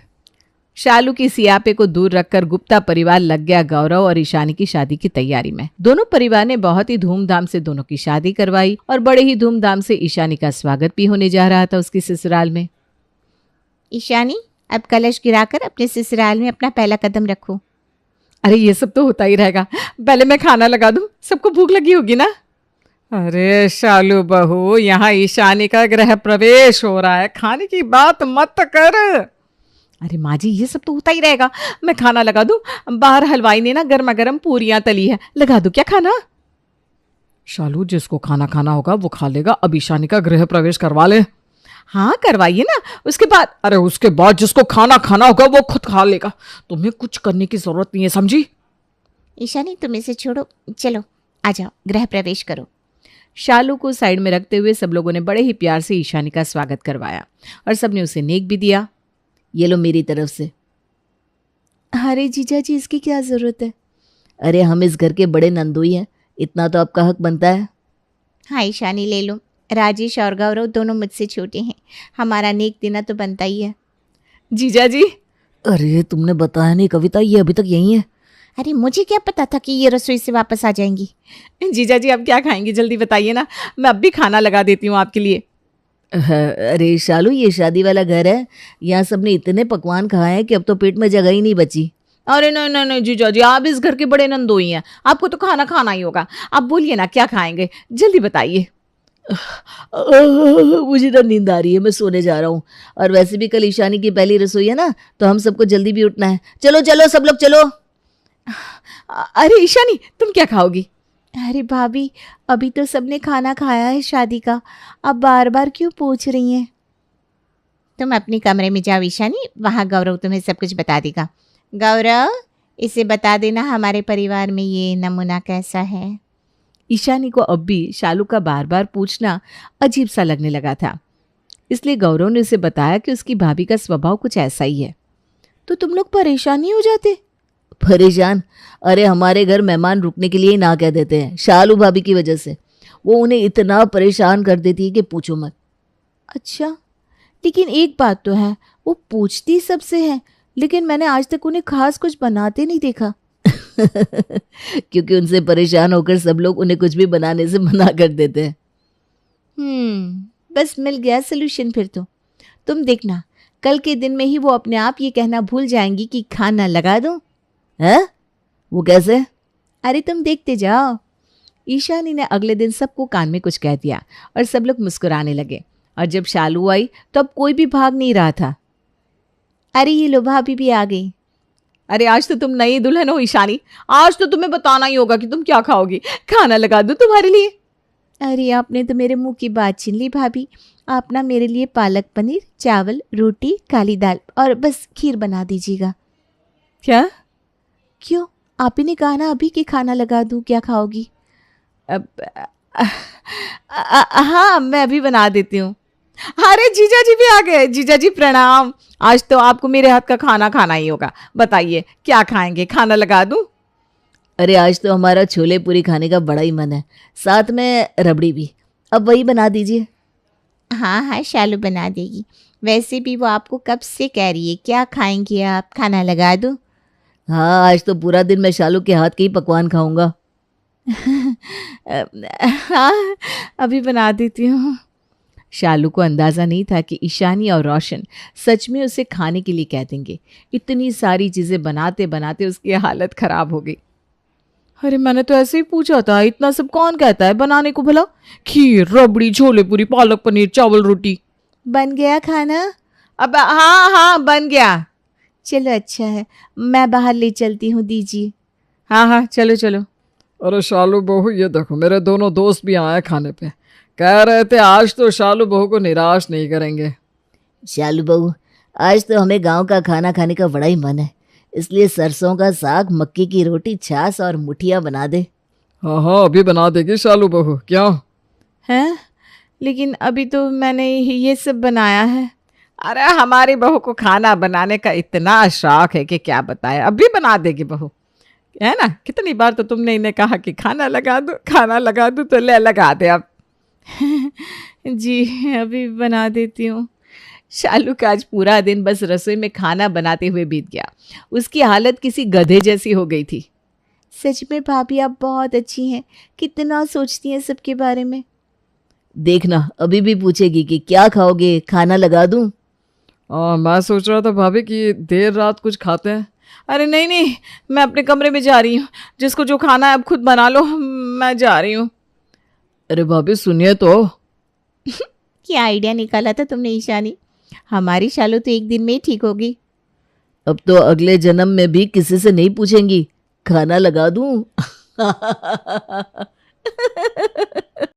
शालू की सियापे को दूर रखकर गुप्ता परिवार लग गया गौरव और ईशानी की शादी की तैयारी में। दोनों परिवार ने बहुत ही धूमधाम से दोनों की शादी करवाई और बड़े ही धूमधाम से ईशानी का स्वागत भी होने जा रहा था उसकी ससुराल में। ईशानी, अब कलश गिराकर अपने ससुराल में अपना पहला कदम रखो। अरे ये सब तो होता ही रहेगा, पहले मैं खाना लगा दूं, सबको भूख लगी होगी ना। अरे शालू बहू, यहाँ ईशानी का गृह प्रवेश हो रहा है, खाने की बात मत कर। अरे माँ जी ये सब तो होता ही रहेगा, मैं खाना लगा दूं। बाहर हलवाई ने ना गर्मा गर्म पूरियां तली है, लगा दूं क्या खाना? शालू जिसको खाना खाना होगा वो खा लेगा, अब ईशानी का गृह प्रवेश करवा ले। हाँ करवाइए ना, उसके बाद। अरे उसके बाद जिसको खाना खाना होगा वो खुद खा लेगा, तुम्हें कुछ करने की जरूरत नहीं है, समझी? ईशानी तुम इसे छोड़ो, चलो आ जाओ गृह प्रवेश करो। शालू को साइड में रखते हुए सब लोगों ने बड़े ही प्यार से ईशानी का स्वागत करवाया और सबने उसे नेक भी दिया। ये लो मेरी तरफ से। अरे जीजा जी इसकी क्या ज़रूरत है? अरे हम इस घर के बड़े नंदोई हैं, इतना तो आपका हक बनता है। हाँ ईशानी ले लो, राजेश और गौरव दोनों मुझसे छोटे हैं, हमारा नेक देना तो बनता ही है। जीजा जी। अरे तुमने बताया नहीं कविता, ये अभी तक यहीं है। अरे मुझे क्या पता था कि ये रसोई से वापस आ जाएंगी। जीजा जी अब क्या खाएंगी, जल्दी बताइए ना, मैं अब भी खाना लगा देती हूँ आपके लिए। अरे शालू ये शादी वाला घर है, यहाँ सबने इतने पकवान खाए हैं कि अब तो पेट में जगह ही नहीं बची। अरे नहीं नहीं नहीं जीजा जी, आप इस घर के बड़े नंदोई हैं, आपको तो खाना खाना ही होगा। आप बोलिए ना क्या खाएंगे, जल्दी बताइए। मुझे तो नींद आ रही है, मैं सोने जा रहा हूँ। और वैसे भी कल ईशानी की पहली रसोई है ना, तो हम सबको जल्दी भी उठना है। चलो चलो सब लोग चलो। अरे ईशानी तुम क्या खाओगी? अरे भाभी अभी तो सबने खाना खाया है शादी का, अब बार बार क्यों पूछ रही हैं? तुम अपने कमरे में जाओ ईशानी, वहाँ गौरव तुम्हें सब कुछ बता देगा। गौरव इसे बता देना हमारे परिवार में ये नमूना कैसा है। ईशानी को अब भी शालू का बार बार पूछना अजीब सा लगने लगा था, इसलिए गौरव ने उसे बताया कि उसकी भाभी का स्वभाव कुछ ऐसा ही है। तो तुम लोग परेशान नहीं हो जाते? परेशान? अरे हमारे घर मेहमान रुकने के लिए ही ना कह देते हैं, शालू भाभी की वजह से। वो उन्हें इतना परेशान कर देती है कि पूछो मत। अच्छा, लेकिन एक बात तो है, वो पूछती सबसे है, लेकिन मैंने आज तक उन्हें खास कुछ बनाते नहीं देखा। क्योंकि उनसे परेशान होकर सब लोग उन्हें कुछ भी बनाने से मना कर देते हैं। बस मिल गया सोल्यूशन फिर तो। तुम देखना कल के दिन में ही वो अपने आप ये कहना भूल जाएंगी कि खाना लगा दो। है? वो कैसे? अरे तुम देखते जाओ। ईशानी ने अगले दिन सबको कान में कुछ कह दिया और सब लोग मुस्कुराने लगे। और जब शालू आई तो अब कोई भी भाग नहीं रहा था। अरे ये लो भाभी भी आ गई। अरे आज तो तुम नई दुल्हन हो ईशानी, आज तो तुम्हें बताना ही होगा कि तुम क्या खाओगी। खाना लगा दूं तुम्हारे लिए? अरे आपने तो मेरे मुंह की बात छीन ली भाभी। आप ना मेरे लिए पालक पनीर, चावल, रोटी, काली दाल और बस खीर बना दीजिएगा। क्या? क्यों, आप ही ने कहा ना अभी कि खाना लगा दूं, क्या खाओगी? हाँ मैं अभी बना देती हूँ। अरे जीजा जी भी आ गए। जीजा जी प्रणाम, आज तो आपको मेरे हाथ का खाना खाना ही होगा। बताइए क्या खाएंगे, खाना लगा दूं? अरे आज तो हमारा छोले पूरी खाने का बड़ा ही मन है, साथ में रबड़ी भी। अब वही बना दीजिए। हाँ हाँ शालू बना देगी, वैसे भी वो आपको कब से कह रही है क्या खाएंगी आप, खाना लगा दूं? हाँ आज तो पूरा दिन मैं शालू के हाथ के ही पकवान खाऊंगा। हाँ अभी बना देती हूँ। शालू को अंदाज़ा नहीं था कि ईशानी और रोशन सच में उसे खाने के लिए कह देंगे। इतनी सारी चीज़ें बनाते बनाते उसकी हालत ख़राब हो गई। अरे मैंने तो ऐसे ही पूछा था, इतना सब कौन कहता है बनाने को भला? खीर, रबड़ी, छोले पूरी, पालक पनीर, चावल, रोटी। बन गया खाना? अब हाँ हाँ बन गया। चलो अच्छा है, मैं बाहर ले चलती हूँ, दीजिए। हाँ हाँ चलो चलो। अरे शालू बहू ये देखो, मेरे दोनों दोस्त भी आए खाने पे, कह रहे थे आज तो शालू बहू को निराश नहीं करेंगे। शालू बहू आज तो हमें गांव का खाना खाने का बड़ा ही मन है, इसलिए सरसों का साग, मक्की की रोटी, छाछ और मुठिया बना दे। हाँ हाँ अभी बना देगी शालू बहू। क्या हैं? लेकिन अभी तो मैंने ये सब बनाया है। अरे हमारी बहू को खाना बनाने का इतना शौक है कि क्या बताए, अभी बना देगी बहू, है ना? कितनी बार तो तुमने इन्हें कहा कि खाना लगा दो, खाना लगा दो, तो ले लगा दे अब। जी अभी बना देती हूँ। शालू का आज पूरा दिन बस रसोई में खाना बनाते हुए बीत गया। उसकी हालत किसी गधे जैसी हो गई थी। सच में भाभी आप बहुत अच्छी हैं, कितना सोचती हैं सबके बारे में। देखना अभी भी पूछेगी कि क्या खाओगे, खाना लगा दूं? मैं सोच रहा था भाभी कि देर रात कुछ खाते हैं। अरे नहीं नहीं, मैं अपने कमरे में जा रही हूँ, जिसको जो खाना है अब खुद बना लो, मैं जा रही हूँ। अरे भाभी सुनिए तो। क्या आइडिया निकाला था तुमने ईशानी, हमारी शालू तो एक दिन में ही ठीक होगी। अब तो अगले जन्म में भी किसी से नहीं पूछेंगी खाना लगा दूं।